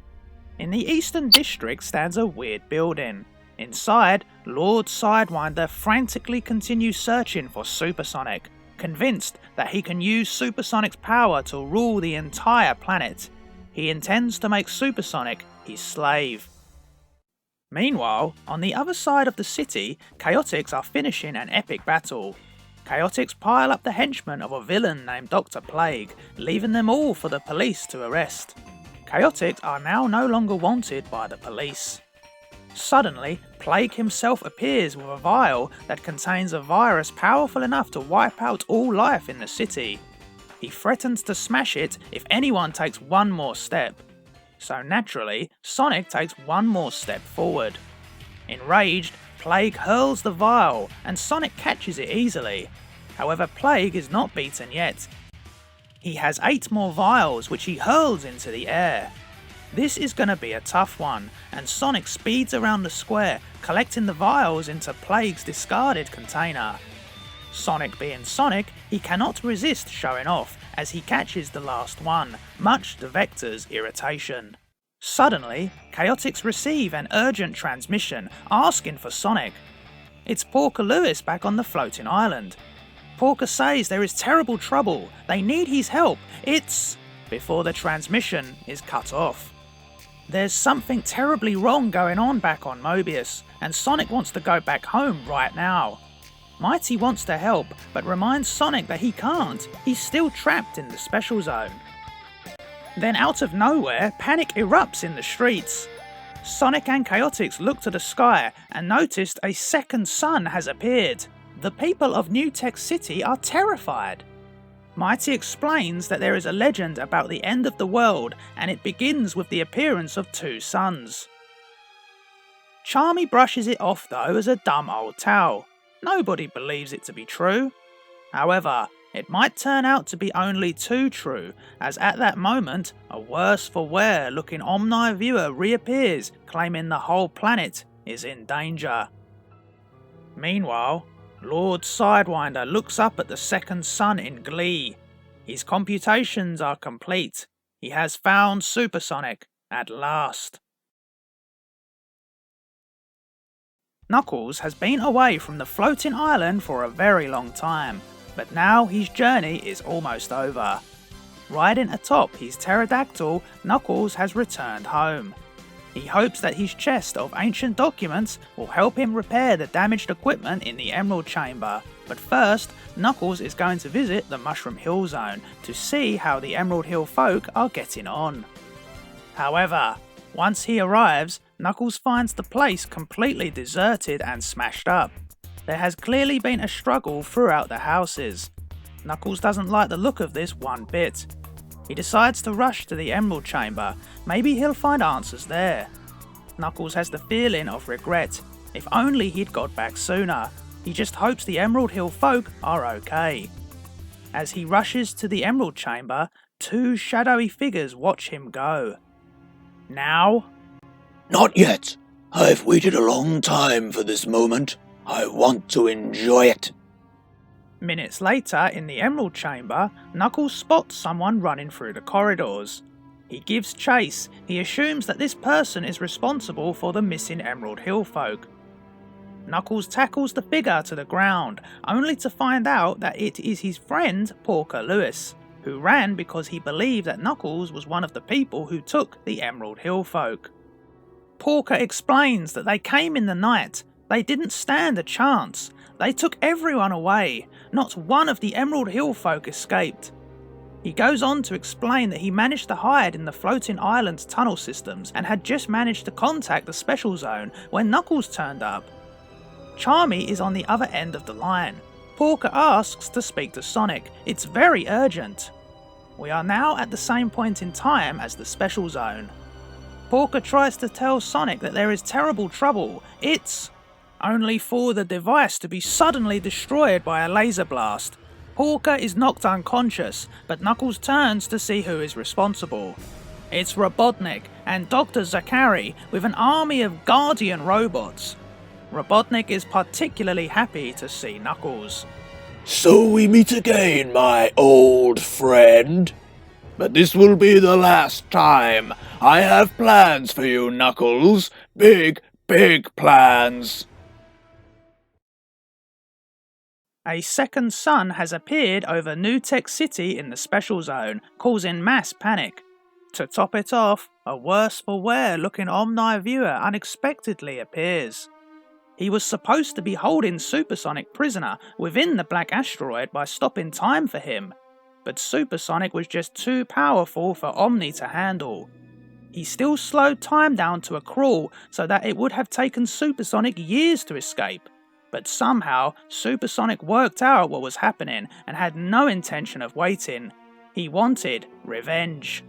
A: In the Eastern District stands a weird building. Inside, Lord Sidewinder frantically continues searching for Supersonic, convinced that he can use Supersonic's power to rule the entire planet. He intends to make Supersonic his slave. Meanwhile, on the other side of the city, Chaotix are finishing an epic battle. Chaotix pile up the henchmen of a villain named Dr. Plague, leaving them all for the police to arrest. Chaotix are now no longer wanted by the police. Suddenly, Plague himself appears with a vial that contains a virus powerful enough to wipe out all life in the city. He threatens to smash it if anyone takes one more step. So naturally, Sonic takes one more step forward. Enraged, Plague hurls the vial, and Sonic catches it easily. However, Plague is not beaten yet. He has 8 more vials which he hurls into the air. This is going to be a tough one, and Sonic speeds around the square, collecting the vials into Plague's discarded container. Sonic being Sonic, he cannot resist showing off as he catches the last one, much to Vector's irritation. Suddenly, Chaotix receive an urgent transmission asking for Sonic. It's Porker Lewis back on the floating island. Porker says there is terrible trouble, they need his help, it's... before the transmission is cut off. There's something terribly wrong going on back on Mobius, and Sonic wants to go back home right now. Mighty wants to help, but reminds Sonic that he can't, he's still trapped in the special zone. Then out of nowhere, panic erupts in the streets. Sonic and Chaotix look to the sky and noticed a second sun has appeared. The people of New Tech City are terrified. Mighty explains that there is a legend about the end of the world, and it begins with the appearance of two suns. Charmy brushes it off though as a dumb old tale. Nobody believes it to be true. However, it might turn out to be only too true, as at that moment, a worse for wear looking Omni Viewer reappears, claiming the whole planet is in danger. Meanwhile, Lord Sidewinder looks up at the second sun in glee. His computations are complete. He has found Supersonic at last. Knuckles has been away from the floating island for a very long time, but now his journey is almost over. Riding atop his pterodactyl, Knuckles has returned home. He hopes that his chest of ancient documents will help him repair the damaged equipment in the Emerald Chamber, but first, Knuckles is going to visit the Mushroom Hill Zone to see how the Emerald Hill folk are getting on. However, once he arrives, Knuckles finds the place completely deserted and smashed up. There has clearly been a struggle throughout the houses. Knuckles doesn't like the look of this one bit. He decides to rush to the Emerald Chamber, maybe he'll find answers there. Knuckles has the feeling of regret. If only he'd got back sooner. He just hopes the Emerald Hill folk are okay. As he rushes to the Emerald Chamber, two shadowy figures watch him go. Now?
B: Not yet. I've waited a long time for this moment. I want to enjoy it.
A: Minutes later, in the Emerald Chamber, Knuckles spots someone running through the corridors. He gives chase. He assumes that this person is responsible for the missing Emerald Hill folk. Knuckles tackles the figure to the ground, only to find out that it is his friend Porker Lewis, who ran because he believed that Knuckles was one of the people who took the Emerald Hill folk. Porker explains that they came in the night. They didn't stand a chance. They took everyone away. Not one of the Emerald Hill folk escaped. He goes on to explain that he managed to hide in the floating island's tunnel systems and had just managed to contact the special zone when Knuckles turned up. Charmy is on the other end of the line. Porker asks to speak to Sonic. It's very urgent. We are now at the same point in time as the special zone. Porker tries to tell Sonic that there is terrible trouble. It's only for the device to be suddenly destroyed by a laser blast. Porker is knocked unconscious, but Knuckles turns to see who is responsible. It's Robotnik and Dr. Zachary with an army of Guardian robots. Robotnik is particularly happy to see Knuckles.
B: So we meet again, my old friend. But this will be the last time. I have plans for you, Knuckles. Big, big plans.
A: A second sun has appeared over New Tech City in the special zone, causing mass panic. To top it off, a worse for wear looking Omni Viewer unexpectedly appears. He was supposed to be holding Supersonic prisoner within the black asteroid by stopping time for him, but Supersonic was just too powerful for Omni to handle. He still slowed time down to a crawl so that it would have taken Supersonic years to escape, but somehow Supersonic worked out what was happening and had no intention of waiting. He wanted revenge.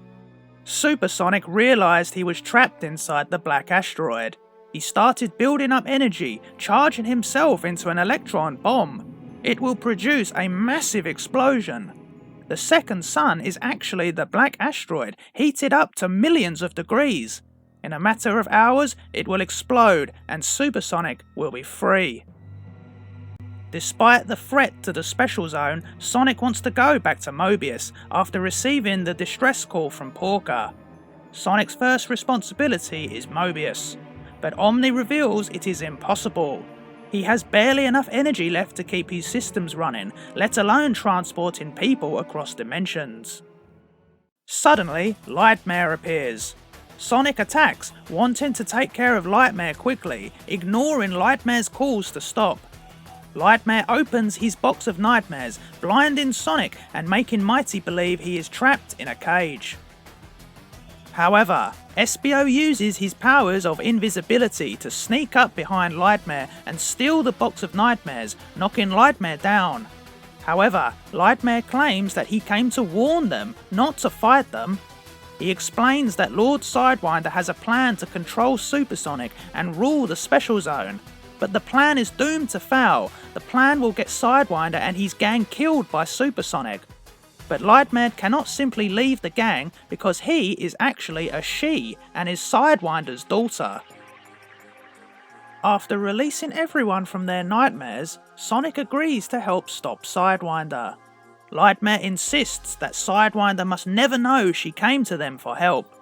A: Supersonic realised he was trapped inside the black asteroid. He started building up energy, charging himself into an electron bomb. It will produce a massive explosion. The second sun is actually the black asteroid, heated up to millions of degrees. In a matter of hours, it will explode and Supersonic will be free. Despite the threat to the special zone, Sonic wants to go back to Mobius after receiving the distress call from Porker. Sonic's first responsibility is Mobius, but Omni reveals it is impossible. He has barely enough energy left to keep his systems running, let alone transporting people across dimensions. Suddenly, Lightmare appears. Sonic attacks, wanting to take care of Lightmare quickly, ignoring Lightmare's calls to stop. Lightmare opens his box of nightmares, blinding Sonic and making Mighty believe he is trapped in a cage. However, Espio uses his powers of invisibility to sneak up behind Lightmare and steal the box of nightmares, knocking Lightmare down. However, Lightmare claims that he came to warn them, not to fight them. He explains that Lord Sidewinder has a plan to control Supersonic and rule the Special Zone. But the plan is doomed to fail. The plan will get Sidewinder and his gang killed by Supersonic. But Lightmare cannot simply leave the gang because he is actually a she and is Sidewinder's daughter. After releasing everyone from their nightmares, Sonic agrees to help stop Sidewinder. Lightmare insists that Sidewinder must never know she came to them for help.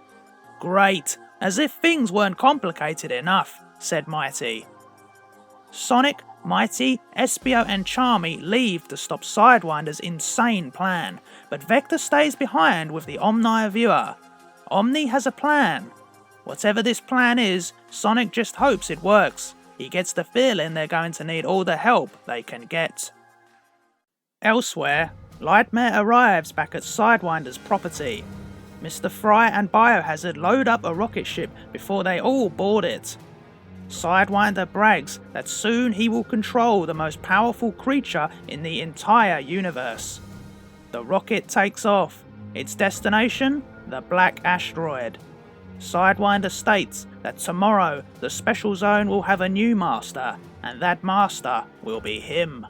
A: "Great, as if things weren't complicated enough," said Mighty. Sonic, Mighty, Espio and Charmy leave to stop Sidewinder's insane plan, but Vector stays behind with the Omni Viewer. Omni has a plan. Whatever this plan is, Sonic just hopes it works. He gets the feeling they're going to need all the help they can get. Elsewhere, Lightmare arrives back at Sidewinder's property. Mr. Fry and Biohazard load up a rocket ship before they all board it. Sidewinder brags that soon he will control the most powerful creature in the entire universe. The rocket takes off. Its destination? The Black Asteroid. Sidewinder states that tomorrow the Special Zone will have a new master, and that master will be him.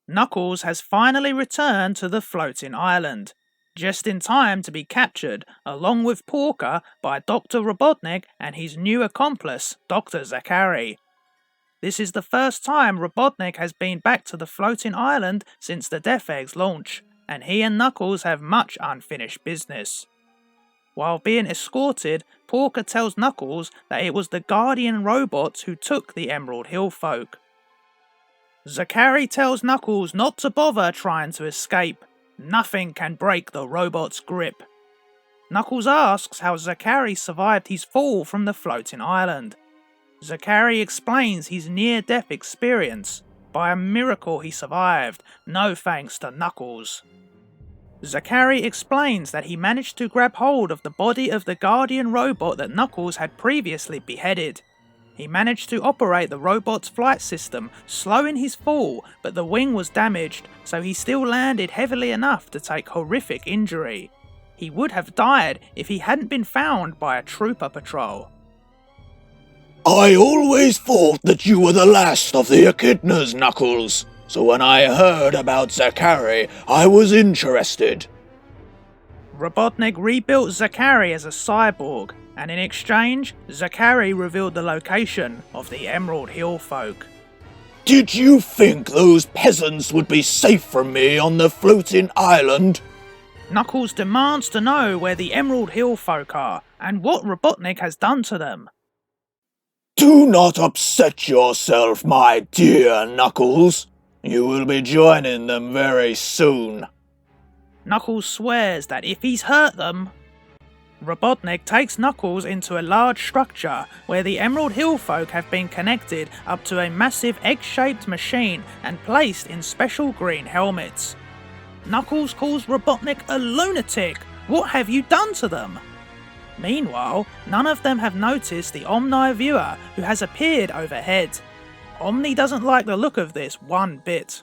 A: Knuckles has finally returned to the floating island, just in time to be captured, along with Porker, by Dr. Robotnik and his new accomplice, Dr. Zachary. This is the first time Robotnik has been back to the floating island since the Death Egg's launch, and he and Knuckles have much unfinished business. While being escorted, Porker tells Knuckles that it was the Guardian robots who took the Emerald Hill folk. Zachary tells Knuckles not to bother trying to escape. Nothing can break the robot's grip. Knuckles asks how Zachary survived his fall from the floating island. Zachary explains his near-death experience. By a miracle he survived, no thanks to Knuckles. Zachary explains that he managed to grab hold of the body of the Guardian robot that Knuckles had previously beheaded. He managed to operate the robot's flight system, slowing his fall, but the wing was damaged, so he still landed heavily enough to take horrific injury. He would have died if he hadn't been found by a trooper patrol.
B: I always thought that you were the last of the Echidnas, Knuckles, so when I heard about Zachary, I was interested.
A: Robotnik rebuilt Zachary as a cyborg, and in exchange, Zachary revealed the location of the Emerald Hill folk.
B: Did you think those peasants would be safe from me on the floating island?
A: Knuckles demands to know where the Emerald Hill folk are, and what Robotnik has done to them.
B: Do not upset yourself, my dear Knuckles. You will be joining them very soon.
A: Knuckles swears that if he's hurt them... Robotnik takes Knuckles into a large structure where the Emerald Hill folk have been connected up to a massive egg-shaped machine and placed in special green helmets. Knuckles calls Robotnik a lunatic. What have you done to them? Meanwhile, none of them have noticed the Omni Viewer who has appeared overhead. Omni doesn't like the look of this one bit.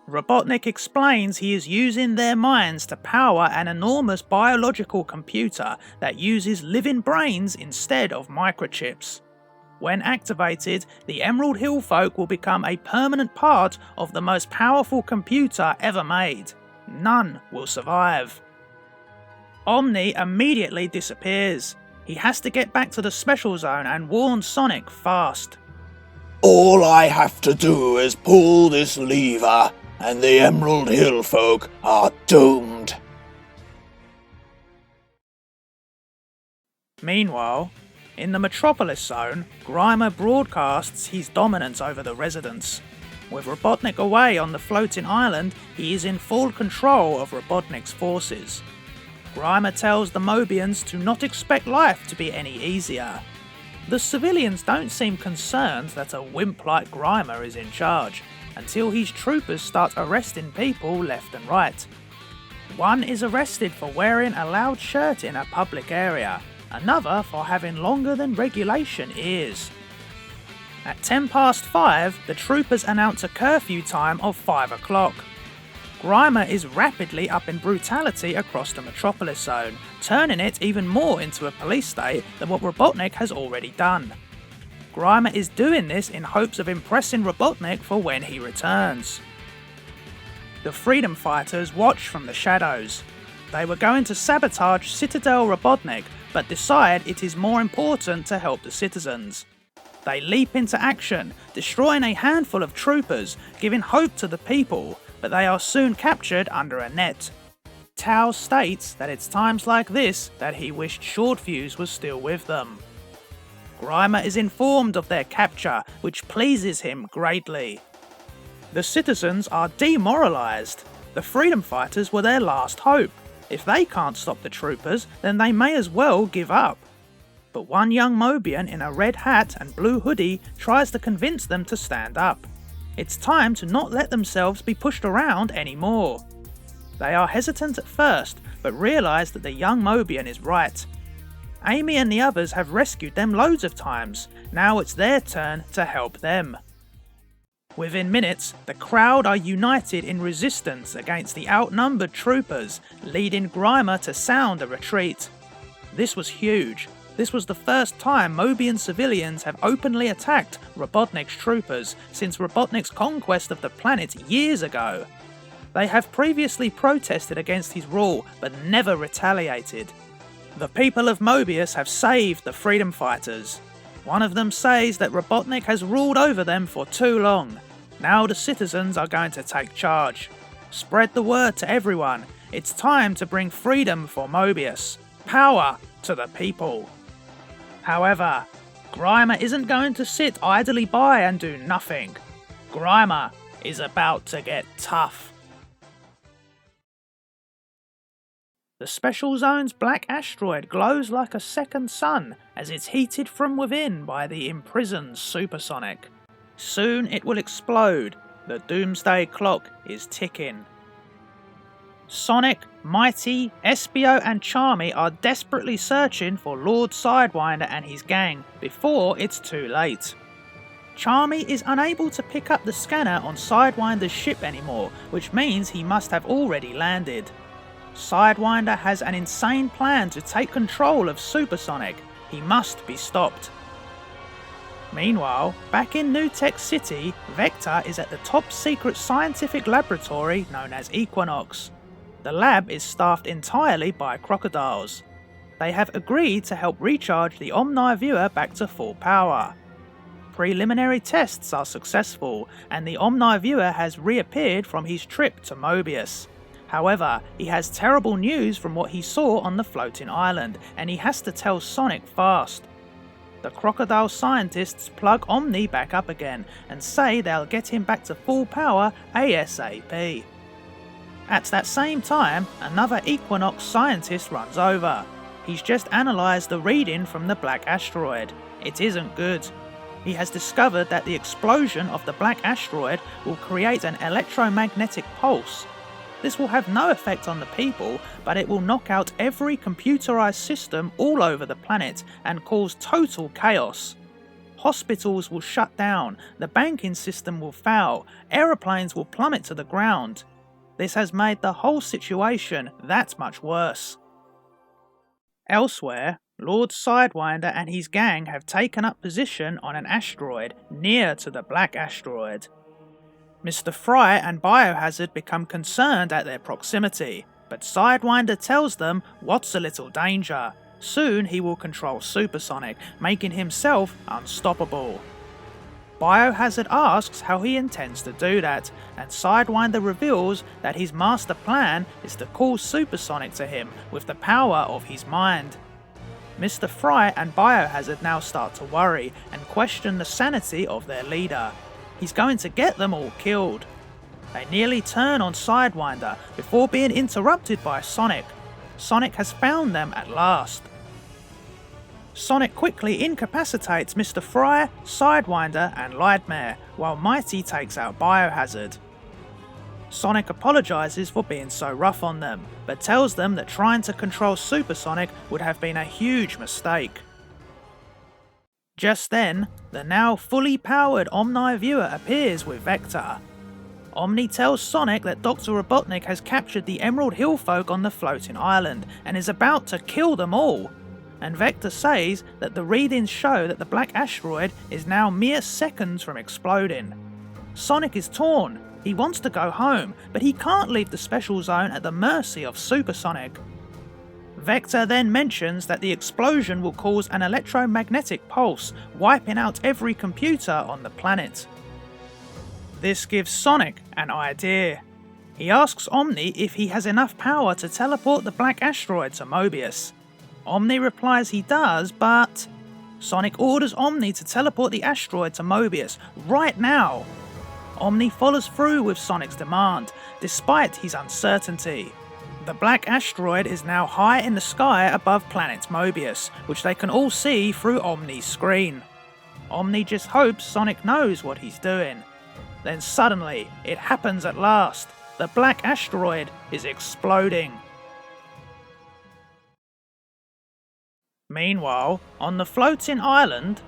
A: Robotnik explains he is using their minds to power an enormous biological computer that uses living brains instead of microchips. When activated, the Emerald Hill folk will become a permanent part of the most powerful computer ever made. None will survive. Omni immediately disappears. He has to get back to the Special Zone and warn Sonic fast.
B: All I have to do is pull this lever, and the Emerald Hill folk are doomed.
A: Meanwhile, in the Metropolis Zone, Grimer broadcasts his dominance over the residents. With Robotnik away on the floating island, he is in full control of Robotnik's forces. Grimer tells the Mobiuns to not expect life to be any easier. The civilians don't seem concerned that a wimp like Grimer is in charge, until his troopers start arresting people left and right. One is arrested for wearing a loud shirt in a public area, another for having longer than regulation ears. At 5:10, the troopers announce a curfew time of 5 o'clock. Grimer is rapidly upping brutality across the Metropolis Zone, turning it even more into a police state than what Robotnik has already done. Grimer is doing this in hopes of impressing Robotnik for when he returns. The Freedom Fighters watch from the shadows. They were going to sabotage Citadel Robotnik, but decide it is more important to help the citizens. They leap into action, destroying a handful of troopers, giving hope to the people, but they are soon captured under a net. Tao states that it's times like this that he wished Shortfuse was still with them. Grimer is informed of their capture, which pleases him greatly. The citizens are demoralised. The Freedom Fighters were their last hope. If they can't stop the troopers, then they may as well give up. But one young Mobian in a red hat and blue hoodie tries to convince them to stand up. It's time to not let themselves be pushed around anymore. They are hesitant at first, but realise that the young Mobian is right. Amy and the others have rescued them loads of times, now it's their turn to help them. Within minutes, the crowd are united in resistance against the outnumbered troopers, leading Grimer to sound a retreat. This was huge. This was the first time Mobian civilians have openly attacked Robotnik's troopers since Robotnik's conquest of the planet years ago. They have previously protested against his rule, but never retaliated. The people of Mobius have saved the Freedom Fighters. One of them says that Robotnik has ruled over them for too long. Now the citizens are going to take charge. Spread the word to everyone. It's time to bring freedom for Mobius. Power to the people. However, Grimer isn't going to sit idly by and do nothing. Grimer is about to get tough. The Special Zone's black asteroid glows like a second sun as it's heated from within by the imprisoned supersonic. Soon it will explode. The Doomsday clock is ticking. Sonic, Mighty, Espio and Charmy are desperately searching for Lord Sidewinder and his gang before it's too late. Charmy is unable to pick up the scanner on Sidewinder's ship anymore, which means he must have already landed. Sidewinder has an insane plan to take control of Supersonic. He must be stopped. Meanwhile, back in New Tech City, Vector is at the top secret scientific laboratory known as Equinox. The lab is staffed entirely by crocodiles. They have agreed to help recharge the Omni Viewer back to full power. Preliminary tests are successful, and the Omni Viewer has reappeared from his trip to Mobius. However, he has terrible news from what he saw on the floating island, and he has to tell Sonic fast. The crocodile scientists plug Omni back up again, and say they'll get him back to full power ASAP. At that same time, another Equinox scientist runs over. He's just analysed the reading from the black asteroid. It isn't good. He has discovered that the explosion of the black asteroid will create an electromagnetic pulse. This will have no effect on the people, but it will knock out every computerized system all over the planet and cause total chaos. Hospitals will shut down, the banking system will fail, aeroplanes will plummet to the ground. This has made the whole situation that much worse. Elsewhere, Lord Sidewinder and his gang have taken up position on an asteroid near to the black asteroid. Mr. Fry and Biohazard become concerned at their proximity, but Sidewinder tells them what's a little danger. Soon he will control Supersonic, making himself unstoppable. Biohazard asks how he intends to do that, and Sidewinder reveals that his master plan is to call Supersonic to him with the power of his mind. Mr. Fry and Biohazard now start to worry and question the sanity of their leader. He's going to get them all killed. They nearly turn on Sidewinder before being interrupted by Sonic. Sonic has found them at last. Sonic quickly incapacitates Mr. Fry, Sidewinder and Lightmare, while Mighty takes out Biohazard. Sonic apologises for being so rough on them, but tells them that trying to control Supersonic would have been a huge mistake. Just then, the now fully powered Omni Viewer appears with Vector. Omni tells Sonic that Dr. Robotnik has captured the Emerald Hill folk on the floating island and is about to kill them all. And Vector says that the readings show that the black asteroid is now mere seconds from exploding. Sonic is torn. He wants to go home, but he can't leave the special zone at the mercy of Supersonic. Vector then mentions that the explosion will cause an electromagnetic pulse, wiping out every computer on the planet. This gives Sonic an idea. He asks Omni if he has enough power to teleport the black asteroid to Mobius. Omni replies he does, but Sonic orders Omni to teleport the asteroid to Mobius right now. Omni follows through with Sonic's demand, despite his uncertainty. The black asteroid is now high in the sky above planet Mobius, which they can all see through Omni's screen. Omni just hopes Sonic knows what he's doing. Then suddenly, it happens at last. The black asteroid is exploding. Meanwhile, on the floating island,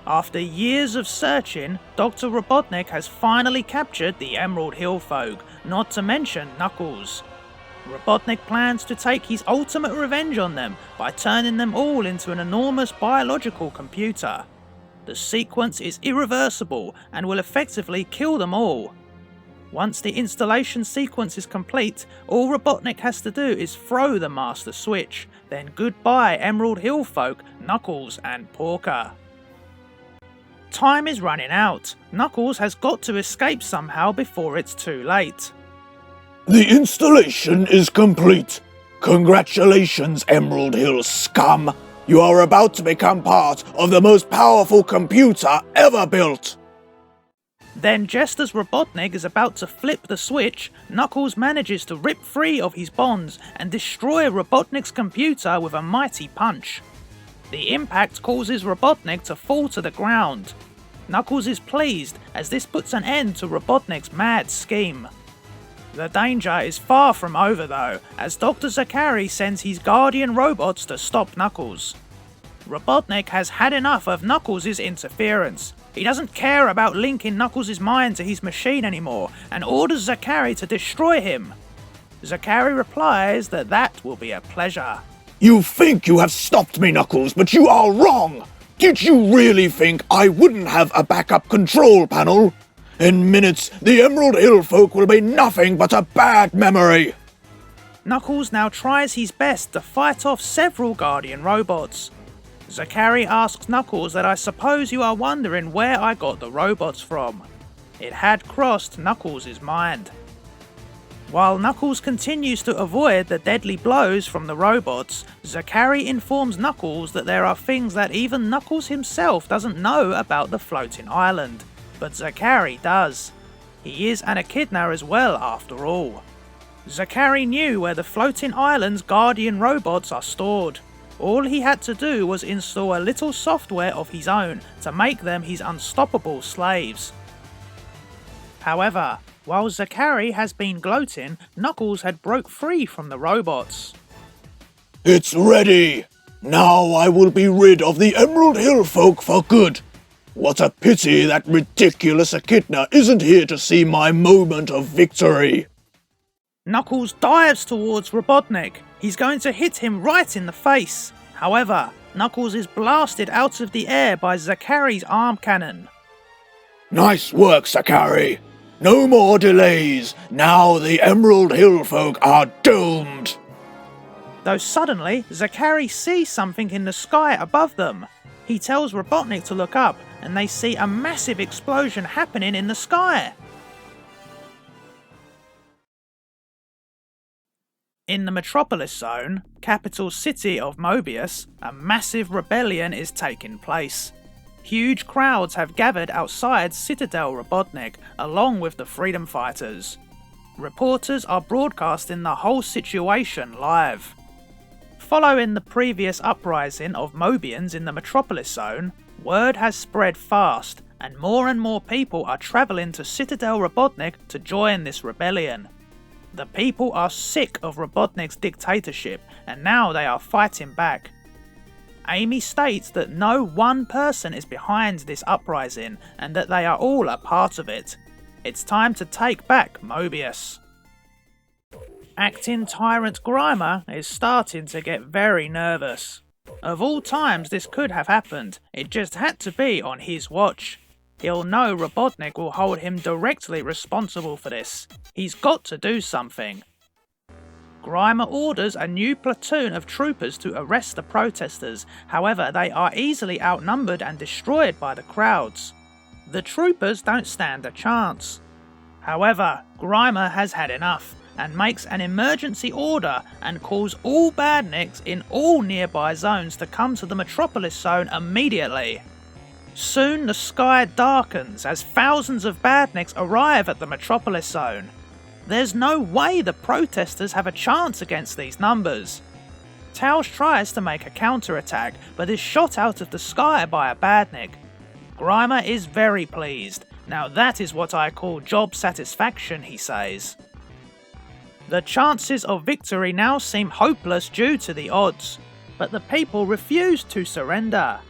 A: after years of searching, Dr. Robotnik has finally captured the Emerald Hill folk, not to mention Knuckles. Robotnik plans to take his ultimate revenge on them by turning them all into an enormous biological computer. The sequence is irreversible and will effectively kill them all. Once the installation sequence is complete, all Robotnik has to do is throw the master switch, then goodbye Emerald Hill folk, Knuckles and Porker. Time is running out. Knuckles has got to escape somehow before it's too late.
B: The installation is complete. Congratulations, Emerald Hill scum. You are about to become part of the most powerful computer ever built.
A: Then just as Robotnik is about to flip the switch, Knuckles manages to rip free of his bonds and destroy Robotnik's computer with a mighty punch. The impact causes Robotnik to fall to the ground. Knuckles is pleased as this puts an end to Robotnik's mad scheme. The danger is far from over though, as Dr. Zachary sends his guardian robots to stop Knuckles. Robotnik has had enough of Knuckles' interference. He doesn't care about linking Knuckles' mind to his machine anymore and orders Zachary to destroy him. Zachary replies that that will be a pleasure.
B: You think you have stopped me, Knuckles, but you are wrong! Did you really think I wouldn't have a backup control panel? In minutes, the Emerald Hill folk will be nothing but a bad memory!
A: Knuckles now tries his best to fight off several Guardian robots. Zachary asks Knuckles that I suppose you are wondering where I got the robots from. It had crossed Knuckles' mind. While Knuckles continues to avoid the deadly blows from the robots, Zachary informs Knuckles that there are things that even Knuckles himself doesn't know about the floating island. But Zachary does. He is an echidna as well, after all. Zachary knew where the floating island's Guardian robots are stored. All he had to do was install a little software of his own to make them his unstoppable slaves. However, while Zachary has been gloating, Knuckles had broke free from the robots.
B: It's ready! Now I will be rid of the Emerald Hill folk for good! What a pity that ridiculous echidna isn't here to see my moment of victory!
A: Knuckles dives towards Robotnik. He's going to hit him right in the face. However, Knuckles is blasted out of the air by Zachary's arm cannon.
B: Nice work, Zachary! No more delays! Now the Emerald Hill folk are doomed!
A: Though suddenly, Zachary sees something in the sky above them. He tells Robotnik to look up, and they see a massive explosion happening in the sky. In the Metropolis Zone, capital city of Mobius, a massive rebellion is taking place. Huge crowds have gathered outside Citadel Robotnik, along with the freedom fighters. Reporters are broadcasting the whole situation live. Following the previous uprising of Mobiuns in the Metropolis Zone, word has spread fast, and more people are travelling to Citadel Robotnik to join this rebellion. The people are sick of Robotnik's dictatorship, and now they are fighting back. Amy states that no one person is behind this uprising, and that they are all a part of it. It's time to take back Mobius. Acting Tyrant Grimer is starting to get very nervous. Of all times this could have happened, it just had to be on his watch. He'll know Robotnik will hold him directly responsible for this. He's got to do something. Grimer orders a new platoon of troopers to arrest the protesters, however they are easily outnumbered and destroyed by the crowds. The troopers don't stand a chance. However, Grimer has had enough, and makes an emergency order and calls all badniks in all nearby zones to come to the Metropolis Zone immediately. Soon the sky darkens as thousands of badniks arrive at the Metropolis Zone. There's no way the protesters have a chance against these numbers. Tails tries to make a counterattack, but is shot out of the sky by a badnik. Grimer is very pleased. Now that is what I call job satisfaction, he says. The chances of victory now seem hopeless due to the odds, but the people refuse to surrender.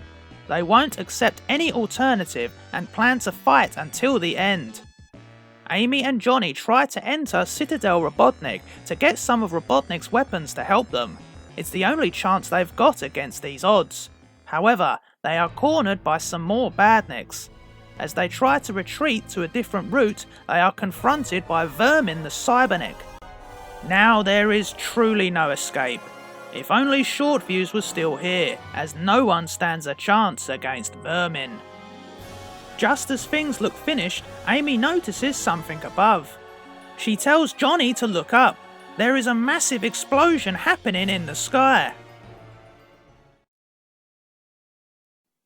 A: They won't accept any alternative and plan to fight until the end. Amy and Johnny try to enter Citadel Robotnik to get some of Robotnik's weapons to help them. It's the only chance they've got against these odds. However, they are cornered by some more badniks. As they try to retreat to a different route, they are confronted by Vermin the Cybernik. Now there is truly no escape. If only Shortfuse was still here, as no one stands a chance against Vermin. Just as things look finished, Amy notices something above. She tells Johnny to look up. There is a massive explosion happening in the sky.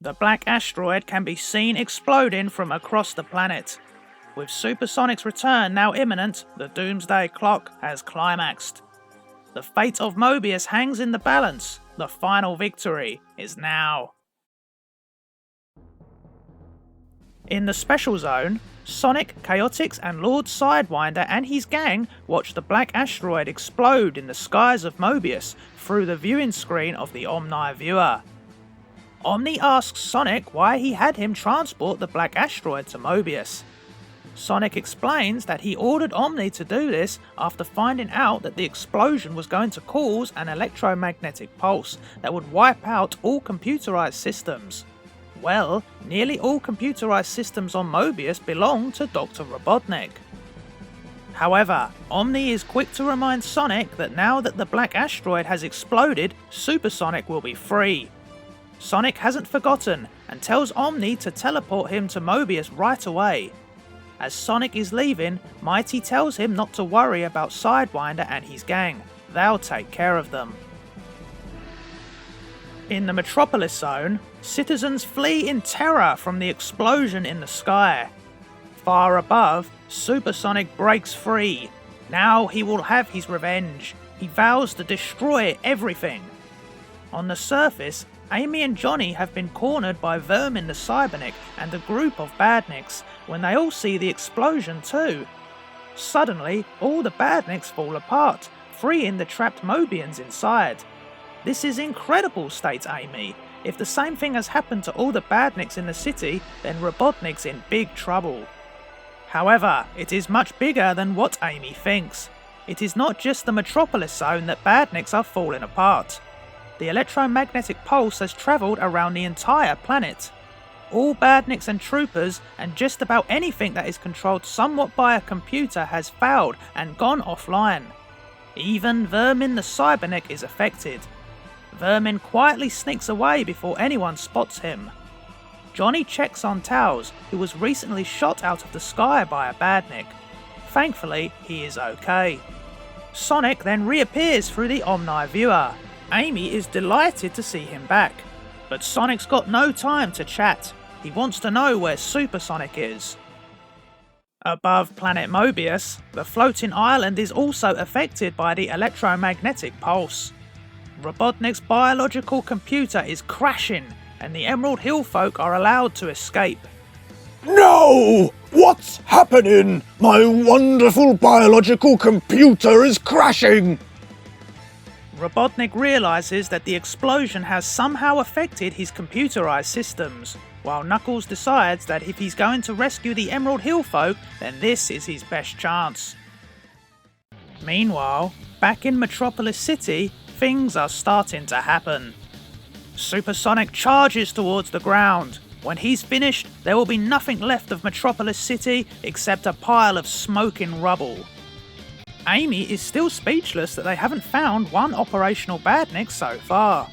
A: The black asteroid can be seen exploding from across the planet. With Supersonic's return now imminent, the Doomsday clock has climaxed. The fate of Mobius hangs in the balance. The final victory is now. In the Special Zone, Sonic, Chaotix and Lord Sidewinder and his gang watch the black asteroid explode in the skies of Mobius through the viewing screen of the Omni Viewer. Omni asks Sonic why he had him transport the black asteroid to Mobius. Sonic explains that he ordered Omni to do this after finding out that the explosion was going to cause an electromagnetic pulse that would wipe out all computerized systems. Well, nearly all computerized systems on Mobius belong to Dr. Robotnik. However, Omni is quick to remind Sonic that now that the black asteroid has exploded, Supersonic will be free. Sonic hasn't forgotten and tells Omni to teleport him to Mobius right away. As Sonic is leaving, Mighty tells him not to worry about Sidewinder and his gang. They'll take care of them. In the Metropolis Zone, citizens flee in terror from the explosion in the sky. Far above, Supersonic breaks free. Now he will have his revenge. He vows to destroy everything. On the surface, Amy and Johnny have been cornered by Vermin the Cybernik and a group of badniks when they all see the explosion too. Suddenly, all the badniks fall apart, freeing the trapped Mobiuns inside. This is incredible, states Amy. If the same thing has happened to all the badniks in the city, then Robotnik's in big trouble. However, it is much bigger than what Amy thinks. It is not just the Metropolis Zone that badniks are falling apart. The electromagnetic pulse has travelled around the entire planet. All badniks and troopers, and just about anything that is controlled somewhat by a computer has failed and gone offline. Even Vermin the Cybernik is affected. Vermin quietly sneaks away before anyone spots him. Johnny checks on Tails, who was recently shot out of the sky by a badnik. Thankfully, he is okay. Sonic then reappears through the Omni Viewer. Amy is delighted to see him back, but Sonic's got no time to chat. He wants to know where Supersonic is. Above planet Mobius, the floating island is also affected by the electromagnetic pulse. Robotnik's biological computer is crashing, and the Emerald Hill folk are allowed to escape.
B: No! What's happening? My wonderful biological computer is crashing!
A: Robotnik realizes that the explosion has somehow affected his computerized systems, while Knuckles decides that if he's going to rescue the Emerald Hill folk, then this is his best chance. Meanwhile, back in Metropolis City, things are starting to happen. Supersonic charges towards the ground. When he's finished, there will be nothing left of Metropolis City except a pile of smoking rubble. Amy is still speechless that they haven't found one operational badnik so far.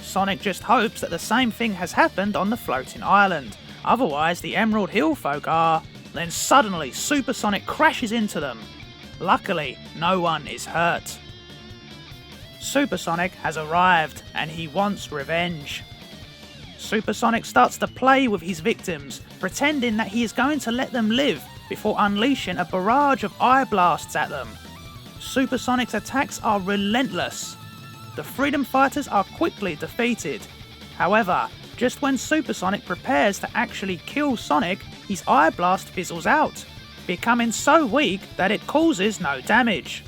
A: Sonic just hopes that the same thing has happened on the floating island, otherwise the Emerald Hill folk are. Then suddenly Supersonic crashes into them. Luckily, no one is hurt. Supersonic has arrived and he wants revenge. Supersonic starts to play with his victims, pretending that he is going to let them live before unleashing a barrage of eye blasts at them. Supersonic's attacks are relentless. The Freedom Fighters are quickly defeated. However, just when Supersonic prepares to actually kill Sonic, his eye blast fizzles out, becoming so weak that it causes no damage.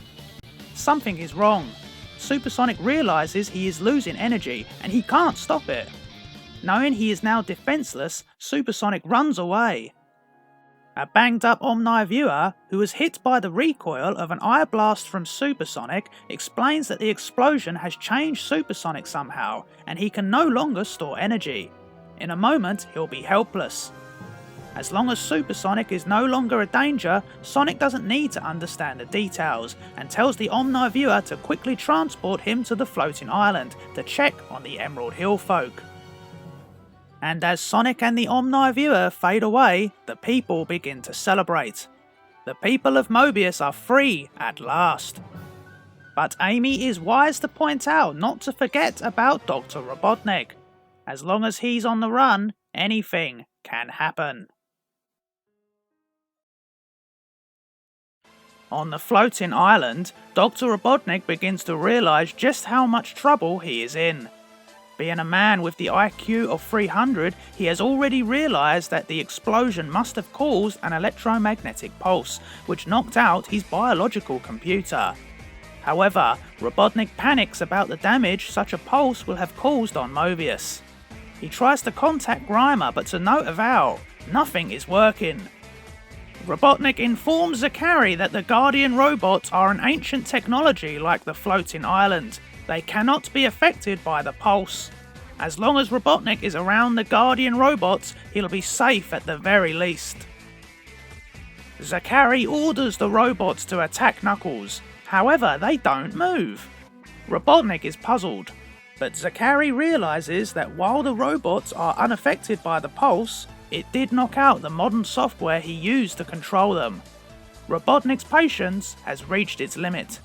A: Something is wrong. Supersonic realizes he is losing energy and he can't stop it. Knowing he is now defenseless, Supersonic runs away. A banged up Omni Viewer, who was hit by the recoil of an eye blast from Supersonic, explains that the explosion has changed Supersonic somehow, and he can no longer store energy. In a moment, he'll be helpless. As long as Supersonic is no longer a danger, Sonic doesn't need to understand the details, and tells the Omni Viewer to quickly transport him to the floating island to check on the Emerald Hill folk. And as Sonic and the Omni Viewer fade away, the people begin to celebrate. The people of Mobius are free at last. But Amy is wise to point out not to forget about Dr. Robotnik. As long as he's on the run, anything can happen. On the floating island, Dr. Robotnik begins to realise just how much trouble he is in. Being a man with the IQ of 300, he has already realised that the explosion must have caused an electromagnetic pulse, which knocked out his biological computer. However, Robotnik panics about the damage such a pulse will have caused on Mobius. He tries to contact Grimer, but to no avail. Nothing is working. Robotnik informs Zachary that the Guardian robots are an ancient technology like the floating island. They cannot be affected by the pulse. As long as Robotnik is around the Guardian robots, he'll be safe at the very least. Zachary orders the robots to attack Knuckles. However, they don't move. Robotnik is puzzled, but Zachary realises that while the robots are unaffected by the pulse, it did knock out the modern software he used to control them. Robotnik's patience has reached its limit.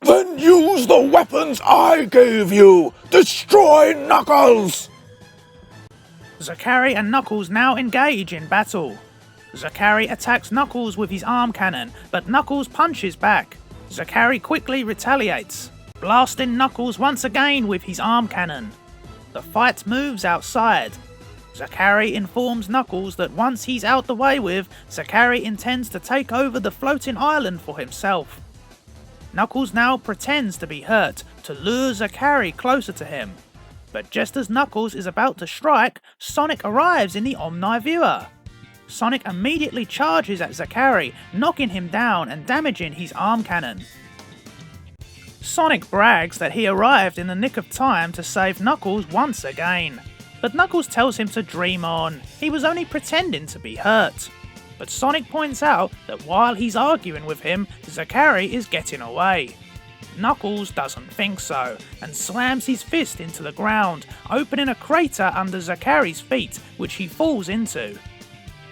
B: Then use the weapons I gave you! Destroy Knuckles!
A: Zachary and Knuckles now engage in battle. Zachary attacks Knuckles with his arm cannon, but Knuckles punches back. Zachary quickly retaliates, blasting Knuckles once again with his arm cannon. The fight moves outside. Zachary informs Knuckles that once he's out the way with, Zachary intends to take over the floating island for himself. Knuckles now pretends to be hurt to lure Zachary closer to him. But just as Knuckles is about to strike, Sonic arrives in the Omni Viewer. Sonic immediately charges at Zachary, knocking him down and damaging his arm cannon. Sonic brags that he arrived in the nick of time to save Knuckles once again. But Knuckles tells him to dream on, he was only pretending to be hurt. But Sonic points out that while he's arguing with him, Zachary is getting away. Knuckles doesn't think so, and slams his fist into the ground, opening a crater under Zachary's feet, which he falls into.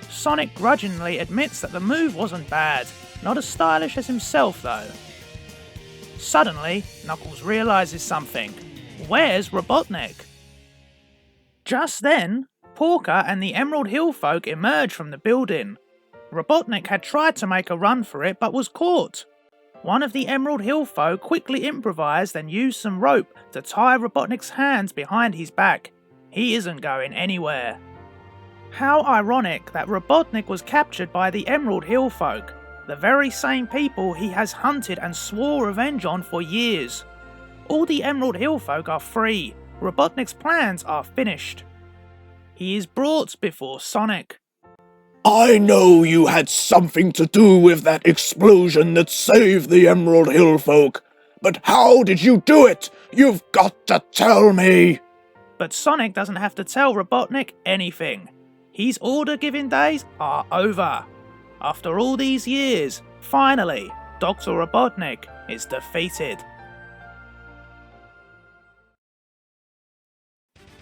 A: Sonic grudgingly admits that the move wasn't bad, not as stylish as himself though. Suddenly, Knuckles realises something. Where's Robotnik? Just then, Porker and the Emerald Hill folk emerge from the building. Robotnik had tried to make a run for it but was caught. One of the Emerald Hill folk quickly improvised and used some rope to tie Robotnik's hands behind his back. He isn't going anywhere. How ironic that Robotnik was captured by the Emerald Hill folk, the very same people he has hunted and swore revenge on for years. All the Emerald Hill folk are free. Robotnik's plans are finished. He is brought before Sonic.
B: I know you had something to do with that explosion that saved the Emerald Hill folk, but how did you do it? You've got to tell me!
A: But Sonic doesn't have to tell Robotnik anything. His order-giving days are over. After all these years, finally, Dr. Robotnik is defeated.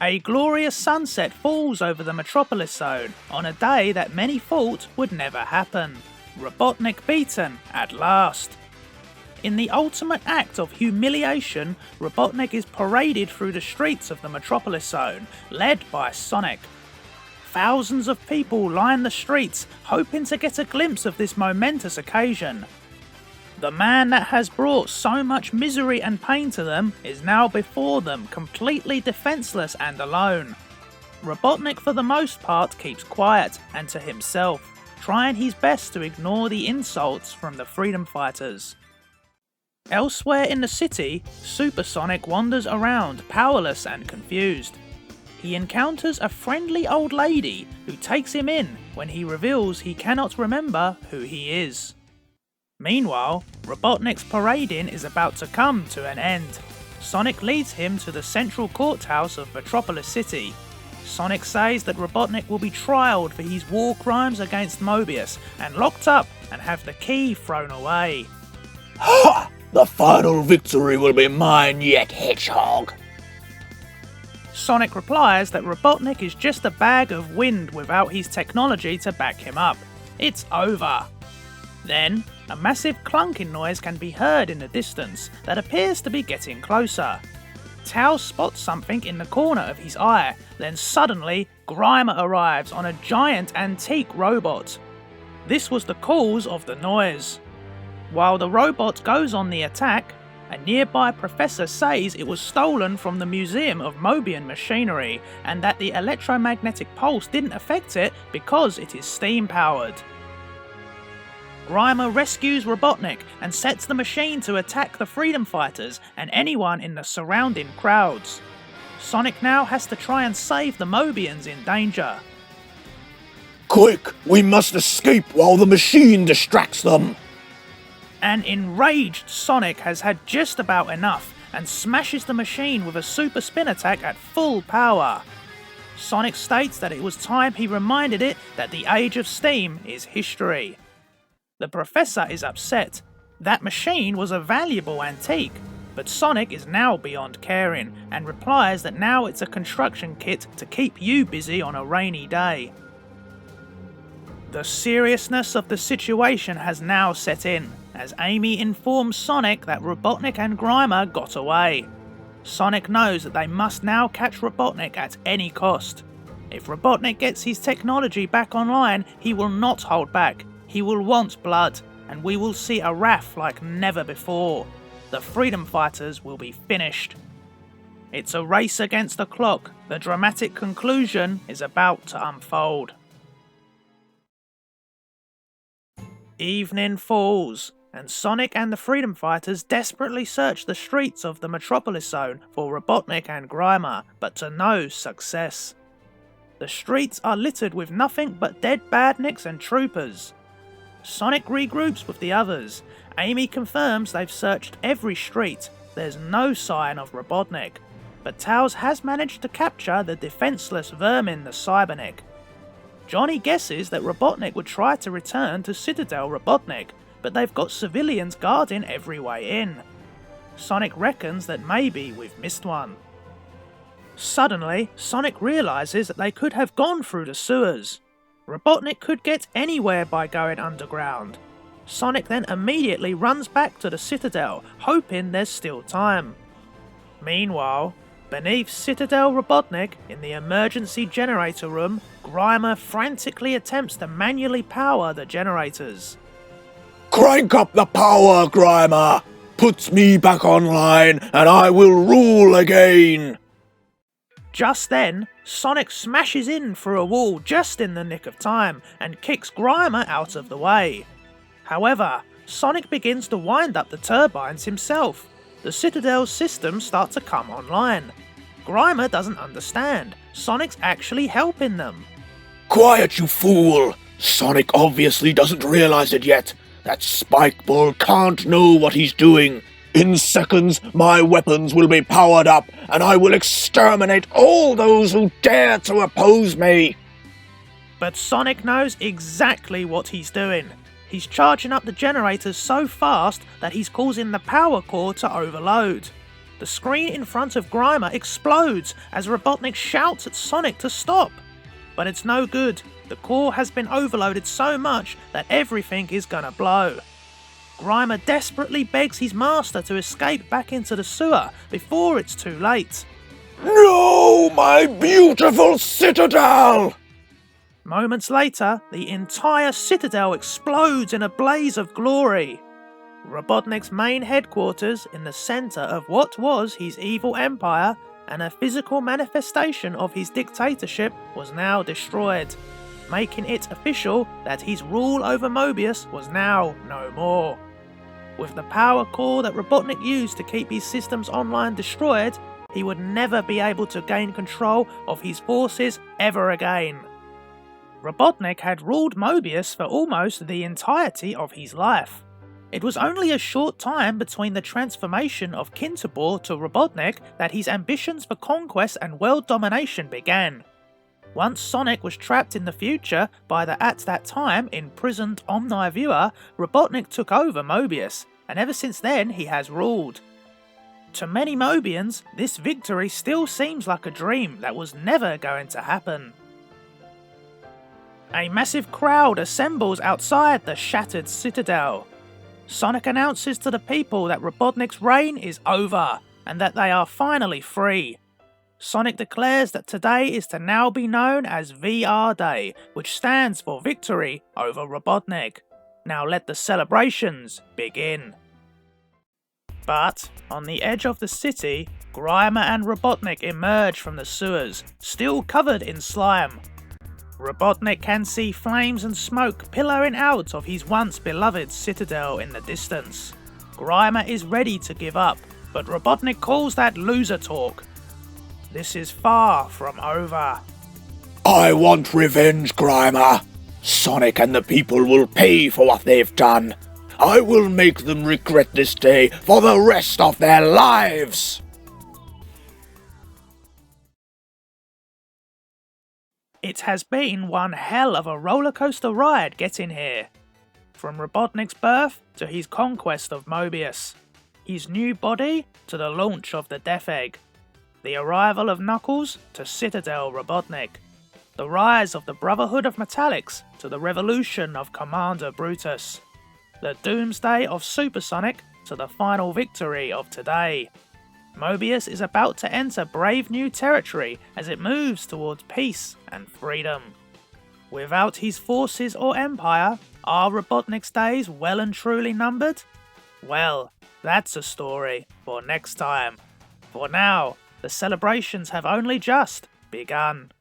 A: A glorious sunset falls over the Metropolis Zone on a day that many thought would never happen. Robotnik beaten at last. In the ultimate act of humiliation, Robotnik is paraded through the streets of the Metropolis Zone, led by Sonic. Thousands of people line the streets, hoping to get a glimpse of this momentous occasion. The man that has brought so much misery and pain to them is now before them, completely defenseless and alone. Robotnik for the most part keeps quiet and to himself, trying his best to ignore the insults from the freedom fighters. Elsewhere in the city, Super Sonic wanders around, powerless and confused. He encounters a friendly old lady who takes him in when he reveals he cannot remember who he is. Meanwhile, Robotnik's parading is about to come to an end. Sonic leads him to the central courthouse of Metropolis City. Sonic says that Robotnik will be trialed for his war crimes against Mobius and locked up and have the key thrown away.
B: Ha! The final victory will be mine yet, Hedgehog!
A: Sonic replies that Robotnik is just a bag of wind without his technology to back him up. It's over. Then, a massive clunking noise can be heard in the distance that appears to be getting closer. Tao spots something in the corner of his eye, then suddenly, Grimer arrives on a giant antique robot. This was the cause of the noise. While the robot goes on the attack, a nearby professor says it was stolen from the Museum of Mobian machinery and that the electromagnetic pulse didn't affect it because it is steam-powered. Grimer rescues Robotnik and sets the machine to attack the freedom fighters and anyone in the surrounding crowds. Sonic now has to try and save the Mobiuns in danger.
B: Quick, we must escape while the machine distracts them!
A: An enraged Sonic has had just about enough and smashes the machine with a super spin attack at full power. Sonic states that it was time he reminded it that the Age of Steam is history. The professor is upset. That machine was a valuable antique, but Sonic is now beyond caring and replies that now it's a construction kit to keep you busy on a rainy day. The seriousness of the situation has now set in, as Amy informs Sonic that Robotnik and Grimer got away. Sonic knows that they must now catch Robotnik at any cost. If Robotnik gets his technology back online, he will not hold back. He will want blood, and we will see a wrath like never before. The freedom fighters will be finished. It's a race against the clock. The dramatic conclusion is about to unfold. Evening falls, and Sonic and the freedom fighters desperately search the streets of the Metropolis Zone for Robotnik and Grimer, but to no success. The streets are littered with nothing but dead badniks and troopers. Sonic regroups with the others. Amy confirms they've searched every street. There's no sign of Robotnik. But Tails has managed to capture the defenseless Vermin the Cybernik. Johnny guesses that Robotnik would try to return to Citadel Robotnik, but they've got civilians guarding every way in. Sonic reckons that maybe we've missed one. Suddenly, Sonic realises that they could have gone through the sewers. Robotnik could get anywhere by going underground. Sonic then immediately runs back to the Citadel, hoping there's still time. Meanwhile, Beneath Citadel Robotnik, in the emergency generator room, Grimer frantically attempts to manually power the generators.
B: Crank up the power, Grimer! Put me back online, and I will rule again!
A: Just then, Sonic smashes in through a wall just in the nick of time and kicks Grimer out of the way. However, Sonic begins to wind up the turbines himself. The Citadel's systems start to come online. Grimer doesn't understand. Sonic's actually helping them.
B: Quiet, you fool! Sonic obviously doesn't realize it yet. That Spikeball can't know what he's doing. In seconds, my weapons will be powered up, and I will exterminate all those who dare to oppose me!
A: But Sonic knows exactly what he's doing. He's charging up the generators so fast that he's causing the power core to overload. The screen in front of Grimer explodes as Robotnik shouts at Sonic to stop. But it's no good. The core has been overloaded so much that everything is gonna blow. Grimer desperately begs his master to escape back into the sewer before it's too late.
B: No, my beautiful Citadel!
A: Moments later, the entire Citadel explodes in a blaze of glory. Robotnik's main headquarters in the centre of what was his evil empire and a physical manifestation of his dictatorship was now destroyed, making it official that his rule over Mobius was now no more. With the power core that Robotnik used to keep his systems online destroyed, he would never be able to gain control of his forces ever again. Robotnik had ruled Mobius for almost the entirety of his life. It was only a short time between the transformation of Kintabor to Robotnik that his ambitions for conquest and world domination began. Once Sonic was trapped in the future by the at that time imprisoned Omni Viewer, Robotnik took over Mobius, and ever since then he has ruled. To many Mobians, this victory still seems like a dream that was never going to happen. A massive crowd assembles outside the shattered citadel. Sonic announces to the people that Robotnik's reign is over, and that they are finally free. Sonic declares that today is to now be known as VR Day, which stands for Victory over Robotnik. Now let the celebrations begin. But, on the edge of the city, Grimer and Robotnik emerge from the sewers, still covered in slime. Robotnik can see flames and smoke pillowing out of his once beloved citadel in the distance. Grimer is ready to give up, but Robotnik calls that loser talk. This is far from over.
B: I want revenge, Grimer. Sonic and the people will pay for what they've done. I will make them regret this day for the rest of their lives.
A: It has been one hell of a rollercoaster ride getting here. From Robotnik's birth to his conquest of Mobius, his new body to the launch of the Death Egg, the arrival of Knuckles to Citadel Robotnik, the rise of the Brotherhood of Metallix to the revolution of Commander Brutus, the doomsday of Supersonic to the final victory of today. Mobius is about to enter brave new territory as it moves towards peace and freedom. Without his forces or empire, are Robotnik's days well and truly numbered? Well, that's a story for next time. For now, the celebrations have only just begun.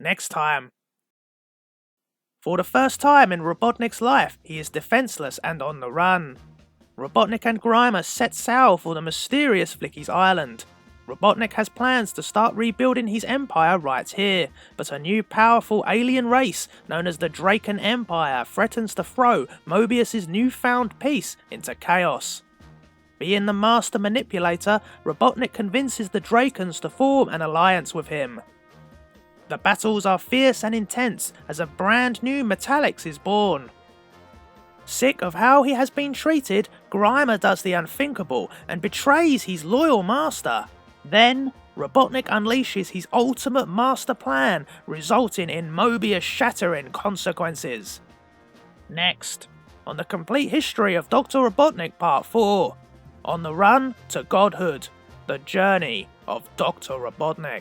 A: Next time. For the first time in Robotnik's life, he is defenseless and on the run. Robotnik and Grimer set sail for the mysterious Flicky's Island. Robotnik has plans to start rebuilding his empire right here, but a new powerful alien race known as the Draken Empire threatens to throw Mobius' newfound peace into chaos. Being the master manipulator, Robotnik convinces the Drakens to form an alliance with him. The battles are fierce and intense as a brand new Metallix is born. Sick of how he has been treated, Grimer does the unthinkable and betrays his loyal master. Then, Robotnik unleashes his ultimate master plan, resulting in Mobius-shattering consequences. Next, on the complete history of Dr. Robotnik Part 4, On the Run to Godhood, The Journey of Dr. Robotnik.